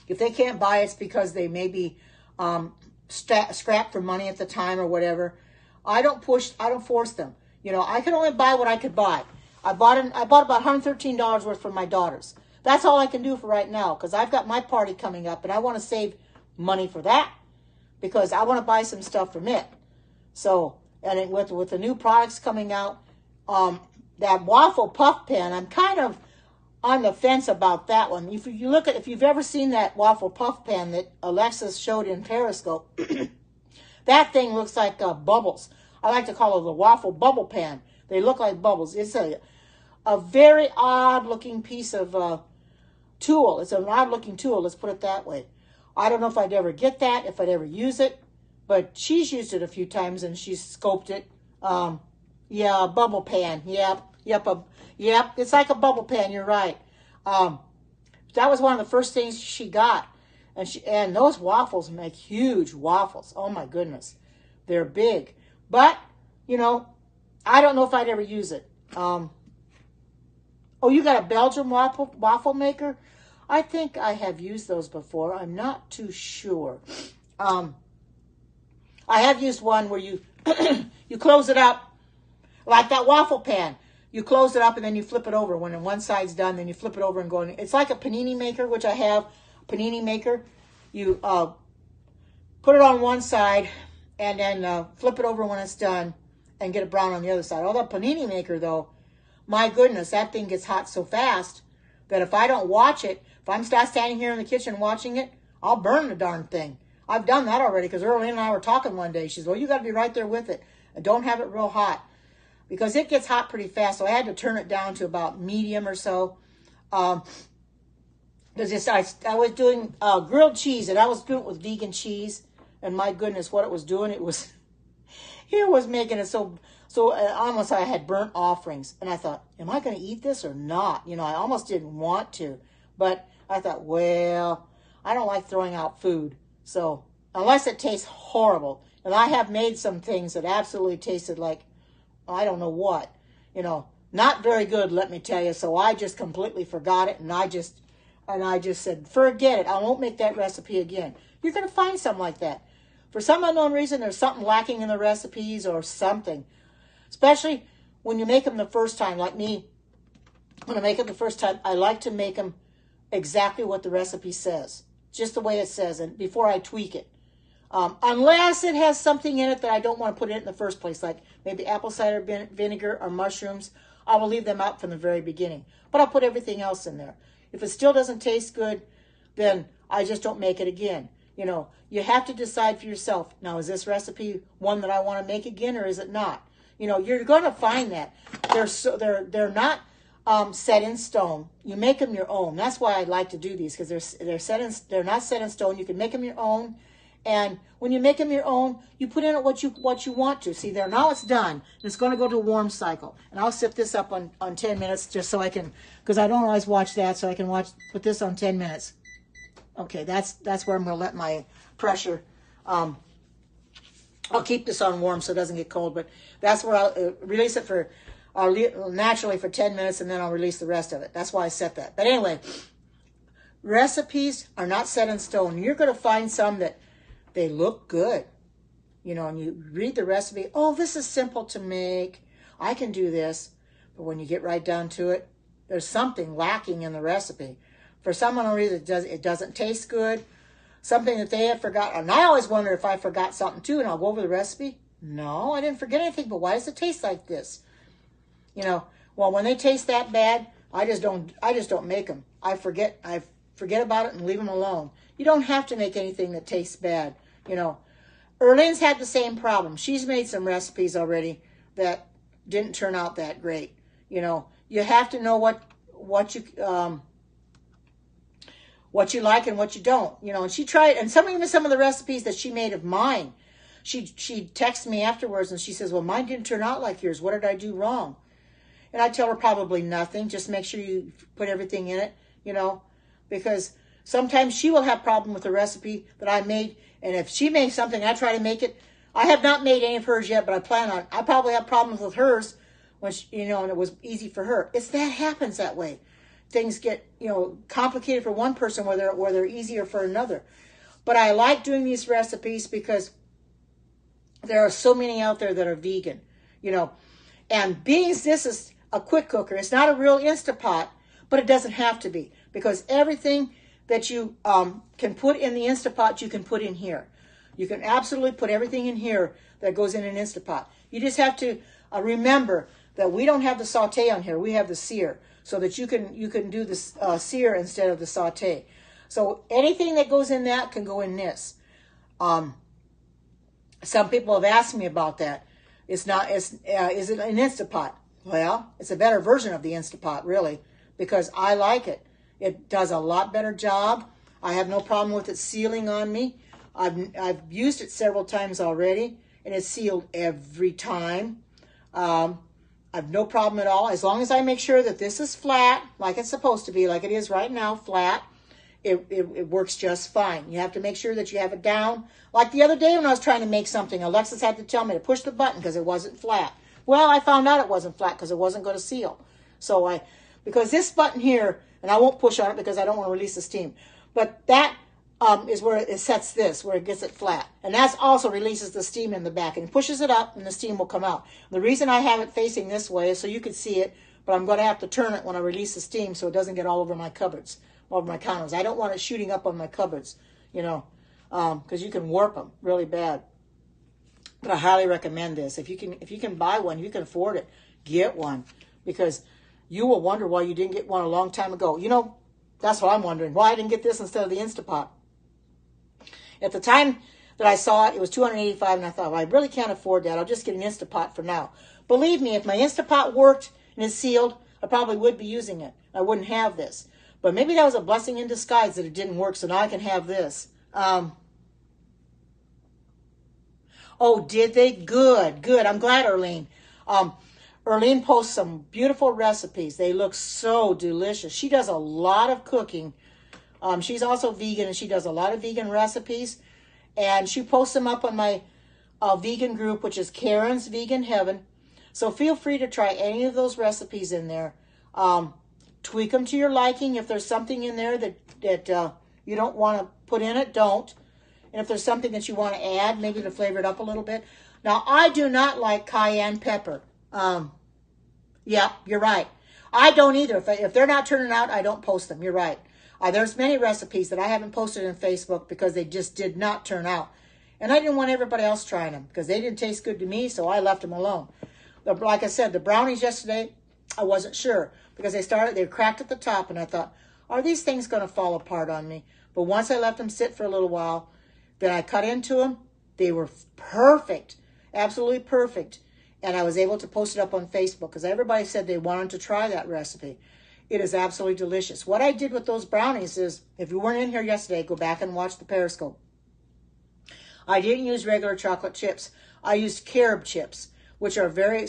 it's because they maybe scrapped for money at the time or whatever. I don't force them. You know, I can only buy what I could buy. I bought about $113 worth for my daughters. That's all I can do for right now because I've got my party coming up and I want to save money for that because I want to buy some stuff from it. So, and with the new products coming out, that waffle puff pan, I'm kind of on the fence about that one. If you've ever seen that waffle puff pan that Alexis showed in Periscope, that thing looks like bubbles. I like to call it the waffle bubble pan. They look like bubbles. It's a very odd looking piece of tool. It's an odd looking tool. Let's put it that way. I don't know if I'd ever get that, if I'd ever use it, but she's used it a few times and she's scoped it. Yeah, a bubble pan. Yep. It's like a bubble pan. You're right. That was one of the first things she got, and those waffles make huge waffles. Oh my goodness, they're big. But you know, I don't know if I'd ever use it. Oh, you got a Belgian waffle maker? I think I have used those before. I'm not too sure. I have used one where you you close it up like that waffle pan. You close it up and then you flip it over. When one side's done, then you flip it over and go in. It's like a panini maker, which I have. Panini maker. You put it on one side and then flip it over when it's done and get it brown on the other side. Oh, that panini maker, though, my goodness, that thing gets hot so fast that if I don't watch it, if I'm standing here in the kitchen watching it, I'll burn the darn thing. I've done that already because Earlene and I were talking one day. She said, well, you got to be right there with it. And don't have it real hot because it gets hot pretty fast. So I had to turn it down to about medium or so. Because I was doing grilled cheese, and I was doing it with vegan cheese. And my goodness, what it was doing, it was making it so almost I had burnt offerings. And I thought, am I going to eat this or not? You know, I almost didn't want to. But I thought, well, I don't like throwing out food. So unless it tastes horrible. And I have made some things that absolutely tasted like, I don't know what. You know, not very good, let me tell you. So I just completely forgot it. And I just said, forget it. I won't make that recipe again. You're going to find something like that. For some unknown reason, there's something lacking in the recipes or something. Especially when you make them the first time, like me. When I make them the first time, I like to make them exactly what the recipe says. Just the way it says, and before I tweak it. Unless it has something in it that I don't want to put in it in the first place, like maybe apple cider vinegar or mushrooms. I will leave them out from the very beginning. But I'll put everything else in there. If it still doesn't taste good, then I just don't make it again. You know, you have to decide for yourself. Now, is this recipe one that I want to make again, or is it not? You know, you're going to find that they're not set in stone. You make them your own. That's why I like to do these, because they're not set in stone. You can make them your own, and when you make them your own, you put in it what you want to. See there, now it's done. It's going to go to a warm cycle, and I'll set this up on 10 minutes just so I can, because I don't always watch that, so I can put this on 10 minutes. Okay, that's where I'm going to let my pressure. I'll keep this on warm so it doesn't get cold, but that's where I'll release it for naturally for 10 minutes, and then I'll release the rest of it. That's why I set that. But anyway, recipes are not set in stone. You're going to find some that they look good, you know, and you read the recipe. Oh, this is simple to make. I can do this. But when you get right down to it, there's something lacking in the recipe. For some unknown reason, it doesn't taste good. Something that they have forgotten. And I always wonder if I forgot something too, and I'll go over the recipe. No, I didn't forget anything, but why does it taste like this? You know, well, when they taste that bad, I just don't make them. I forget about it and leave them alone. You don't have to make anything that tastes bad. You know, Erlene's had the same problem. She's made some recipes already that didn't turn out that great. You know, you have to know what you like and what you don't. You know, and she tried, and even some of the recipes that she made of mine, she texts me afterwards and she says, well, mine didn't turn out like yours. What did I do wrong? And I tell her probably nothing. Just make sure you put everything in it, you know, because sometimes she will have problem with the recipe that I made. And if she makes something, I try to make it. I have not made any of hers yet, but I plan on. I probably have problems with hers when she, you know, and it was easy for her. That happens that way. Things get, you know, complicated for one person where they're easier for another. But I like doing these recipes because there are so many out there that are vegan, you know. And this is a quick cooker. It's not a real Instapot, but it doesn't have to be, because everything that you can put in the Instapot, you can put in here. You can absolutely put everything in here that goes in an Instapot. You just have to remember that we don't have the saute on here. We have the sear, so that you can do the sear instead of the saute. So anything that goes in that can go in this. Some people have asked me about that. Is it an Instapot? Well, it's a better version of the Instapot, really, because I like it. It does a lot better job. I have no problem with it sealing on me. I've used it several times already, and it's sealed every time. I've no problem at all. As long as I make sure that this is flat, like it's supposed to be, like it is right now, flat, it works just fine. You have to make sure that you have it down. Like the other day when I was trying to make something, Alexis had to tell me to push the button because it wasn't flat. Well, I found out it wasn't flat because it wasn't going to seal. So because this button here, and I won't push on it because I don't want to release the steam, but that is where it sets this, where it gets it flat. And that also releases the steam in the back and pushes it up, and the steam will come out. The reason I have it facing this way is so you can see it, but I'm going to have to turn it when I release the steam so it doesn't get all over my cupboards, all over my counters. I don't want it shooting up on my cupboards, you know, because you can warp them really bad. But I highly recommend this. If you can buy one, if you can afford it, get one, because you will wonder why you didn't get one a long time ago. You know, that's what I'm wondering, why I didn't get this instead of the Instapot. At the time that I saw it. It was $285, and I thought, well, I really can't afford that. I'll just get an Instapot for now. Believe me, if my Instapot worked and is sealed, I probably would be using it. I wouldn't have this. But maybe that was a blessing in disguise that it didn't work, so now I can have this. Oh, did they? Good, good. I'm glad, Erlene. Erlene posts some beautiful recipes. They look so delicious. She does a lot of cooking. She's also vegan, and she does a lot of vegan recipes. And she posts them up on my vegan group, which is Karen's Vegan Heaven. So feel free to try any of those recipes in there. Tweak them to your liking. If there's something in there that you don't want to put in it, don't. And if there's something that you want to add, maybe to flavor it up a little bit. Now, I do not like cayenne pepper. Yeah, you're right. I don't either. If they're not turning out, I don't post them. You're right. There's many recipes that I haven't posted in Facebook because they just did not turn out. And I didn't want everybody else trying them because they didn't taste good to me, so I left them alone. Like I said, the brownies yesterday, I wasn't sure because they cracked at the top, and I thought, are these things going to fall apart on me? But once I left them sit for a little while, then I cut into them. They were perfect, absolutely perfect. And I was able to post it up on Facebook because everybody said they wanted to try that recipe. It is absolutely delicious. What I did with those brownies is, if you weren't in here yesterday, go back and watch the Periscope. I didn't use regular chocolate chips. I used carob chips, which are very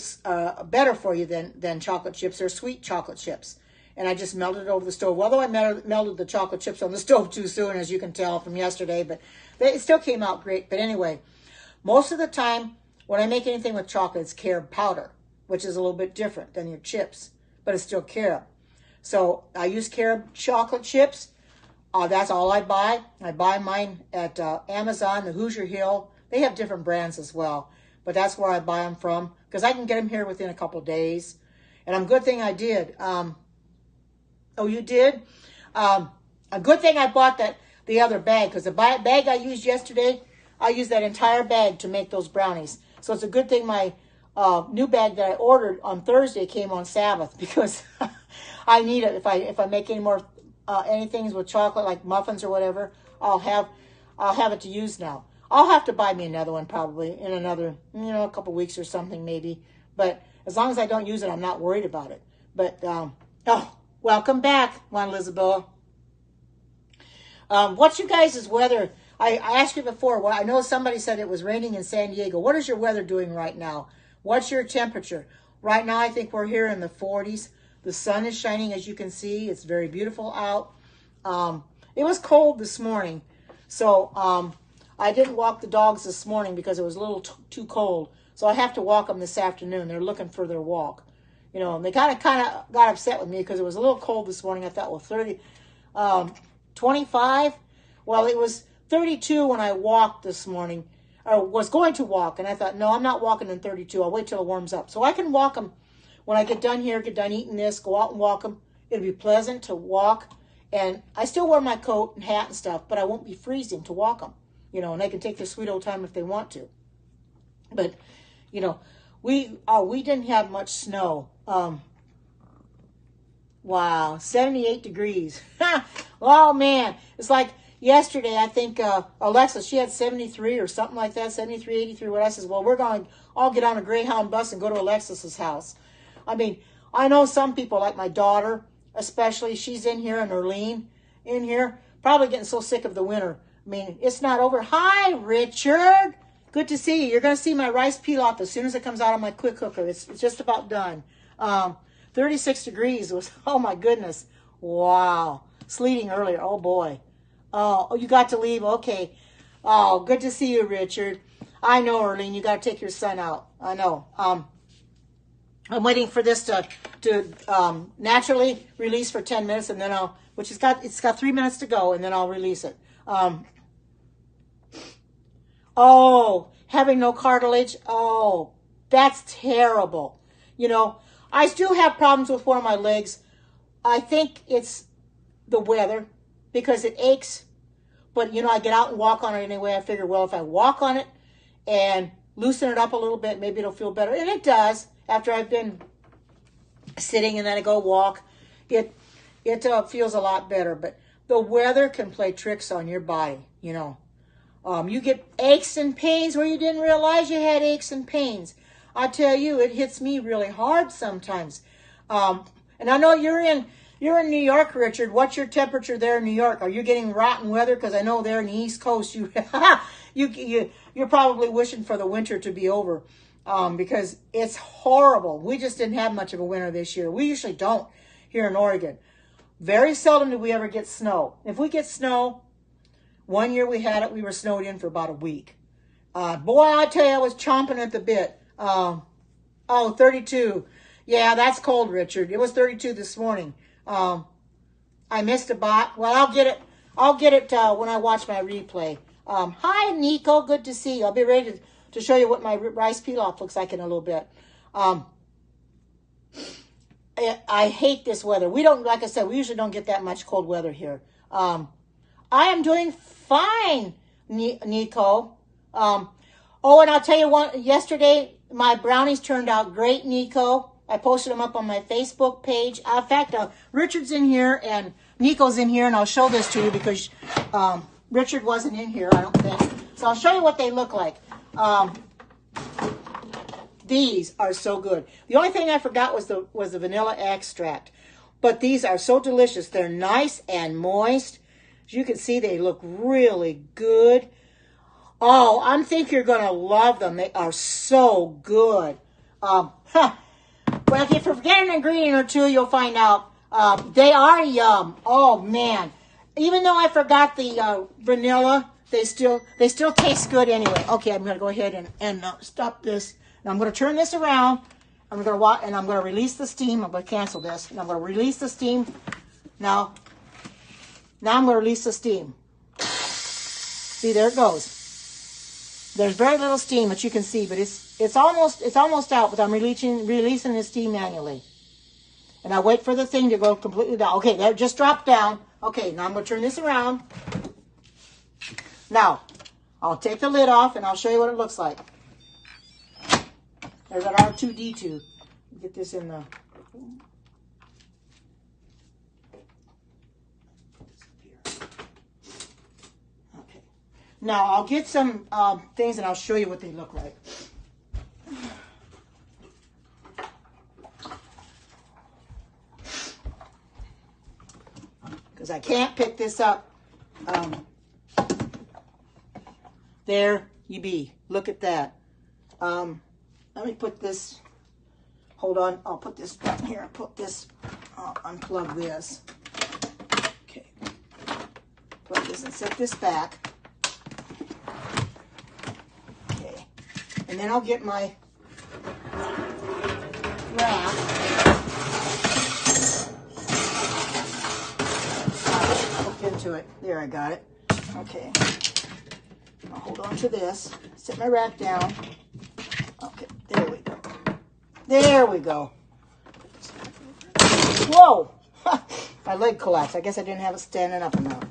better for you than chocolate chips. They're sweet chocolate chips. And I just melted it over the stove. Although I melted the chocolate chips on the stove too soon, as you can tell from yesterday, but it still came out great. But anyway, most of the time, when I make anything with chocolate, it's carob powder, which is a little bit different than your chips, but it's still carob. So I use carob chocolate chips. That's all I buy. I buy mine at Amazon, the Hoosier Hill. They have different brands as well, but that's where I buy them from because I can get them here within a couple of days. And a good thing I did. Oh, you did? A good thing I bought the other bag because the bag I used yesterday, I used that entire bag to make those brownies. So it's a good thing my new bag that I ordered on Thursday came on Sabbath because I need it. If I make any more anything with chocolate like muffins or whatever, I'll have it to use now. I'll have to buy me another one probably in another a couple weeks or something maybe. But as long as I don't use it, I'm not worried about it. But welcome back, Juan Elizabeth. What's you guys' weather? I asked you before. Well, I know somebody said it was raining in San Diego. What is your weather doing right now? What's your temperature? Right now, I think we're here in the 40s. The sun is shining, as you can see. It's very beautiful out. It was cold this morning, so I didn't walk the dogs this morning because it was a little too cold. So I have to walk them this afternoon. They're looking for their walk. And they kind of got upset with me because it was a little cold this morning. I thought, well, 25? Well, it was 32 when I walked this morning, or was going to walk. And I thought, no, I'm not walking in 32. I'll wait till it warms up. So I can walk them when I get done here, get done eating this, go out and walk them. It'll be pleasant to walk. And I still wear my coat and hat and stuff, but I won't be freezing to walk them. And they can take their sweet old time if they want to. But, we didn't have much snow. Wow, 78 degrees. Oh, man. It's like yesterday, I think Alexa, she had 73 or something like that, 73, 83. What I says, well, we're going to all get on a Greyhound bus and go to Alexis's house. I mean, I know some people, like my daughter, especially, she's in here, and Erlene in here, probably getting so sick of the winter. I mean, it's not over. Hi, Richard. Good to see you. You're going to see my rice pilaf as soon as it comes out of my quick cooker. It's just about done. 36 degrees was, oh my goodness. Wow. Sleeting earlier. Oh boy. Oh, you got to leave. Okay. Oh, good to see you, Richard. I know, Erlene, you got to take your son out. I know. I'm waiting for this to naturally release for 10 minutes, and then it's got 3 minutes to go, and then I'll release it. Oh, having no cartilage. Oh, that's terrible. I still have problems with one of my legs. I think it's the weather because it aches. But, I get out and walk on it anyway. I figure, well, if I walk on it and loosen it up a little bit, maybe it'll feel better. And it does. After I've been sitting and then I go walk, it feels a lot better. But the weather can play tricks on your body, You get aches and pains where you didn't realize you had aches and pains. I tell you, it hits me really hard sometimes. And I know you're in New York, Richard. What's your temperature there in New York? Are you getting rotten weather? Because I know there in the East Coast, you're probably wishing for the winter to be over, because it's horrible. We just didn't have much of a winter this year. We usually don't here in Oregon. Very seldom do we ever get snow. If we get snow, one year we had it, we were snowed in for about a week. Boy, I tell you, I was chomping at the bit. 32. Yeah, that's cold, Richard. It was 32 this morning. I missed a bot. Well, I'll get it when I watch my replay. Hi, Nico. Good to see you. I'll be ready to show you what my rice pilaf looks like in a little bit. I hate this weather. We don't, like I said, we usually don't get that much cold weather here. I am doing fine, Nico. And I'll tell you what, yesterday, my brownies turned out great, Nico. I posted them up on my Facebook page. In fact, Richard's in here and Nico's in here, and I'll show this to you because Richard wasn't in here, I don't think. So I'll show you what they look like. These are so good. The only thing I forgot was the vanilla extract. But these are so delicious. They're nice and moist. As you can see, they look really good. Oh, I think you're going to love them. They are so good. Well, if you forget an ingredient or two, you'll find out. They are yum. Oh, man. Even though I forgot the vanilla, they still taste good anyway. Okay, I'm going to go ahead and stop this. Now I'm going to turn this around. I'm going to release the steam. I'm going to cancel this. And I'm going to release the steam. Now I'm going to release the steam. See, there it goes. There's very little steam that you can see, but it's almost out, but I'm releasing the steam manually. And I wait for the thing to go completely down. Okay, that just dropped down. Okay, now I'm going to turn this around. Now, I'll take the lid off and I'll show you what it looks like. There's that R2-D2. Get this in the... Okay. Now, I'll get some things and I'll show you what they look like. Because I can't pick this up. There you be. Look at that. Let me put this, hold on, I'll put this down here. Put this, I'll unplug this. Okay. Plug this and set this back. Okay. And then I'll get my wrap. Hook into it. There, I got it. Okay. I'll hold on to this. Set my rack down. Okay, there we go. There we go. Whoa! My leg collapsed. I guess I didn't have it standing up enough.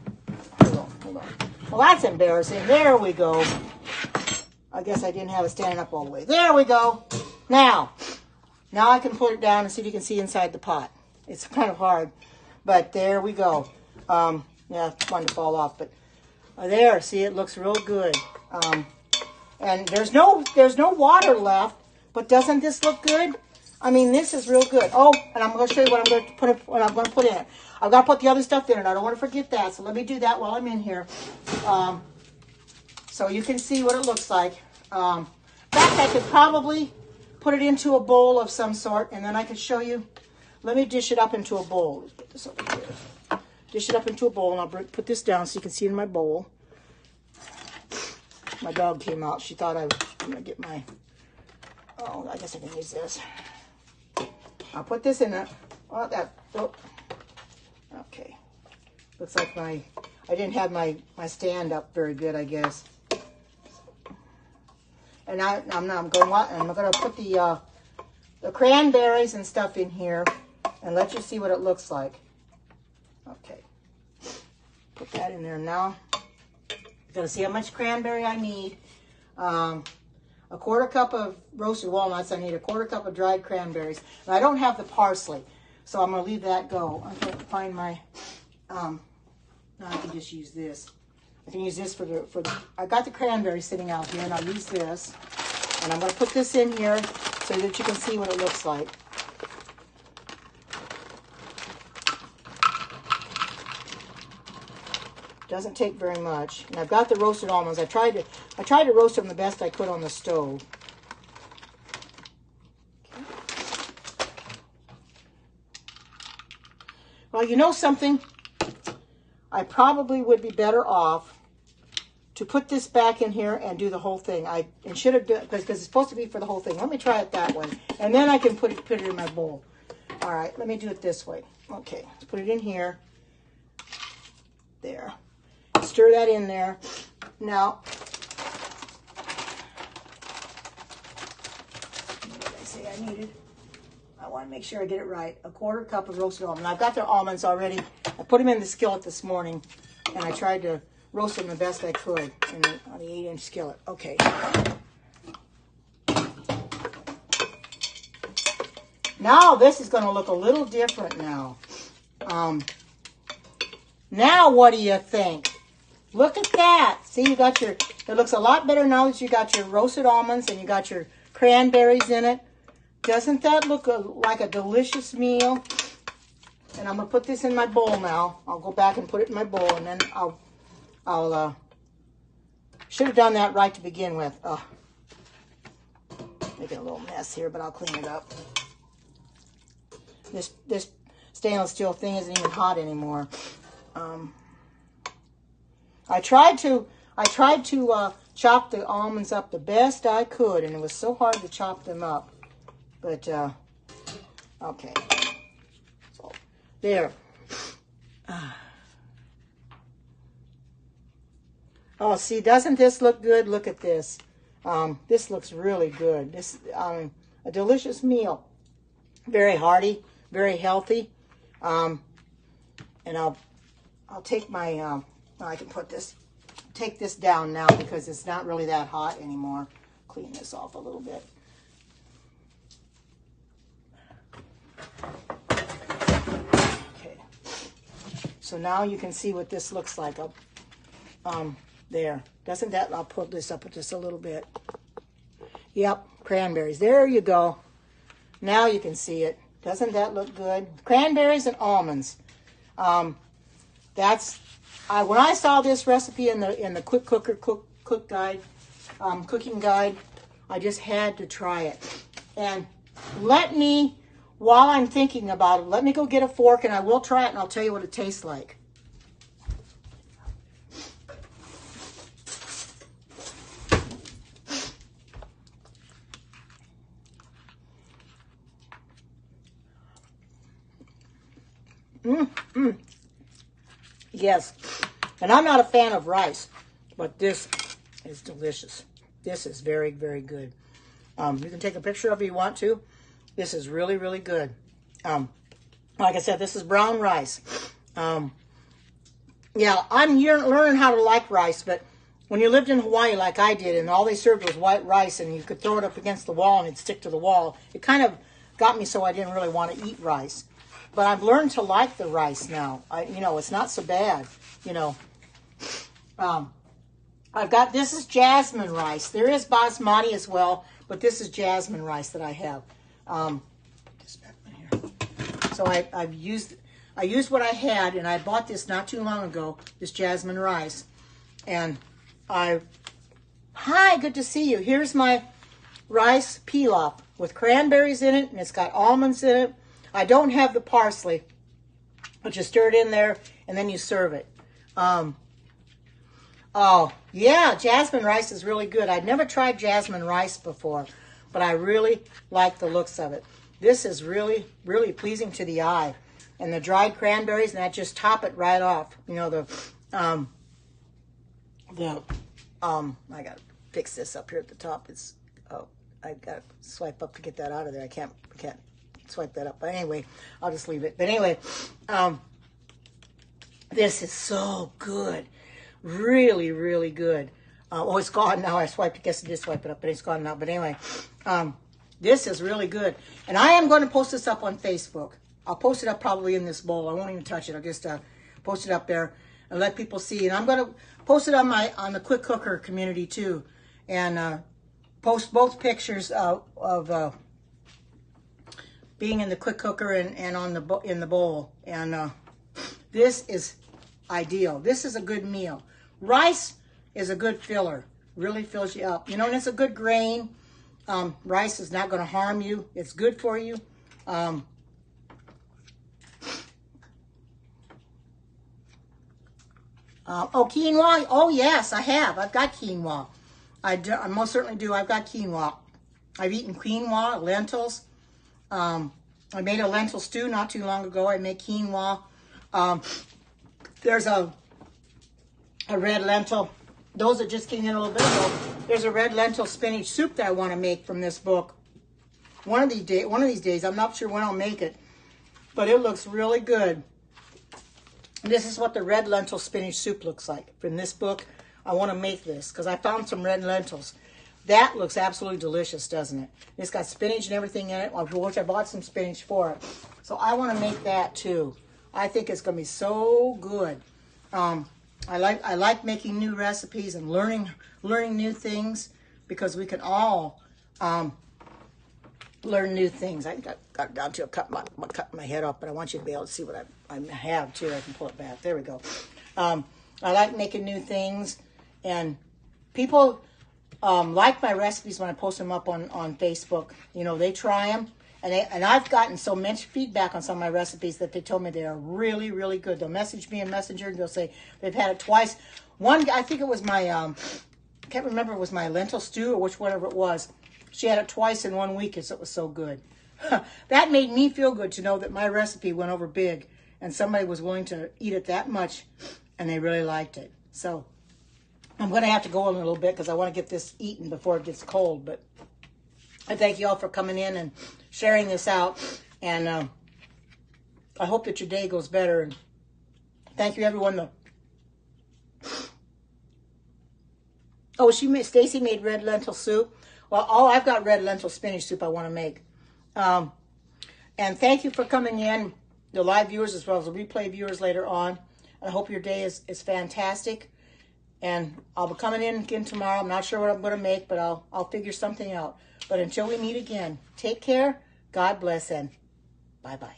Hold on. Well, that's embarrassing. There we go. I guess I didn't have it standing up all the way. There we go. Now I can put it down and see if you can see inside the pot. It's kind of hard, but there we go. Yeah, it's fun to fall off, but there. See, it looks real good. And there's no water left, but doesn't this look good? I mean, this is real good. Oh, and I'm going to show you what I'm going to put in it. I've got to put the other stuff in it. I don't want to forget that, so let me do that while I'm in here. So you can see what it looks like. In fact, I could probably put it into a bowl of some sort, and then I could show you. Let me dish it up into a bowl. Let's put this over here. Dish it up into a bowl, and I'll put this down so you can see it in my bowl. My dog came out. She thought I'm going to get my... Oh, I guess I can use this. I'll put this in it. Oh, okay. Looks like I didn't have my stand up very good, I guess. And I'm going to put the cranberries and stuff in here and let you see what it looks like. Okay. Put that in there now. Got to see how much cranberry I need. A quarter cup of roasted walnuts. I need a quarter cup of dried cranberries. And I don't have the parsley, so I'm going to leave that go. I'm going to find my, no, I can just use this. I can use this for the, I got the cranberry sitting out here, and I'll use this. And I'm going to put this in here so that you can see what it looks like. Doesn't take very much. And I've got the roasted almonds. I tried to roast them the best I could on the stove. Okay. Well, you know something? I probably would be better off to put this back in here and do the whole thing. And should have done, because it's supposed to be for the whole thing. Let me try it that way, and then I can put it in my bowl. All right, let me do it this way. Okay, let's put it in here. There. Stir that in there. Now, what did I say I needed? I want to make sure I get it right. A 1/4 cup of roasted almonds. I've got the almonds already. I put them in the skillet this morning, and I tried to roast them the best I could on the 8-inch skillet. Okay. Now this is going to look a little different now. Now what do you think? Look at that. See, you got your, it looks a lot better now that you got your roasted almonds and you got your cranberries in it. Doesn't that look like a delicious meal? And I'm going to put this in my bowl now. I'll go back and put it in my bowl, and then I'll should have done that right to begin with. Making a little mess here, but I'll clean it up. This stainless steel thing isn't even hot anymore. I tried to chop the almonds up the best I could, and it was so hard to chop them up. But okay, so there. Oh, see, doesn't this look good? Look at this. This looks really good. This a delicious meal, very hearty, very healthy. And I'll take my I can take this down now because it's not really that hot anymore. Clean this off a little bit. Okay. So now you can see what this looks like. There. Doesn't that, I'll put this up just a little bit. Yep, cranberries. There you go. Now you can see it. Doesn't that look good? Cranberries and almonds. That's, when I saw this recipe in the quick cooker cook guide, cooking guide, I just had to try it. And let me, while I'm thinking about it, let me go get a fork and I will try it and I'll tell you what it tastes like. Yes, and I'm not a fan of rice, but this is delicious. This is very, very good. You can take a picture of it if you want to. This is really, really good. Like I said, this is brown rice. Yeah, I'm learning how to like rice, but when you lived in Hawaii like I did, and all they served was white rice, and you could throw it up against the wall and it'd stick to the wall, it kind of got me so I didn't really want to eat rice. But I've learned to like the rice now. It's not so bad, I've got, this is jasmine rice. There is basmati as well, but this is jasmine rice that I have. Put this back in here. So I used what I had, and I bought this not too long ago, this jasmine rice. And hi, good to see you. Here's my rice pilaf with cranberries in it, and it's got almonds in it. I don't have the parsley, but you stir it in there, and then you serve it. Oh, yeah, jasmine rice is really good. I'd never tried jasmine rice before, but I really like the looks of it. This is really, really pleasing to the eye. And the dried cranberries, and I just top it right off. I got to fix this up here at the top. I got to swipe up to get that out of there. I can't swipe that up, but anyway, I'll just leave it. But anyway, this is so good, really, really good. It's gone now. I swiped. I guess I did swipe it up, but it's gone now. But anyway, this is really good, and I am going to post this up on Facebook. I'll post it up probably in this bowl. I won't even touch it. I'll just post it up there. and let people see. And I'm going to post it on the quick cooker community too, and post both pictures of being in the quick cooker and in the bowl. And this is ideal. This is a good meal. Rice is a good filler. Really fills you up. You know, and it's a good grain. Rice is not going to harm you. It's good for you. Oh, quinoa. Oh, yes, I have. I've got quinoa. I most certainly do. I've got quinoa. I've eaten quinoa, lentils. I made a lentil stew not too long ago. I made quinoa. There's a red lentil. Those that just came in a little bit ago. There's a red lentil spinach soup that I want to make from this book. One of these days. I'm not sure when I'll make it, but it looks really good. This is what the red lentil spinach soup looks like from this book. I want to make this because I found some red lentils. That looks absolutely delicious, doesn't it? It's got spinach and everything in it, which I bought some spinach for it. So I want to make that too. I think it's going to be so good. I like making new recipes and learning new things, because we can all learn new things. I got down to cut my head off, but I want you to be able to see what I have too. I can pull it back. There we go. I like making new things, and people like my recipes when I post them up on Facebook. You know, they try them. And I've gotten so much feedback on some of my recipes that they told me they are really, really good. They'll message me in Messenger and they'll say they've had it twice. One, I think it was my, I can't remember if it was my lentil stew or whatever it was. She had it twice in 1 week because it was so good. That made me feel good to know that my recipe went over big and somebody was willing to eat it that much and they really liked it. So I'm going to have to go a little bit because I want to get this eaten before it gets cold. But I thank you all for coming in and sharing this out, and I hope that your day goes better. And thank you, everyone. Stacy made red lentil soup. Well, I've got red lentil spinach soup I want to make. And thank you for coming in, the live viewers as well as the replay viewers later on. I hope your day is fantastic. And I'll be coming in again tomorrow. I'm not sure what I'm going to make, but I'll figure something out. But until we meet again, take care, God bless, and bye-bye.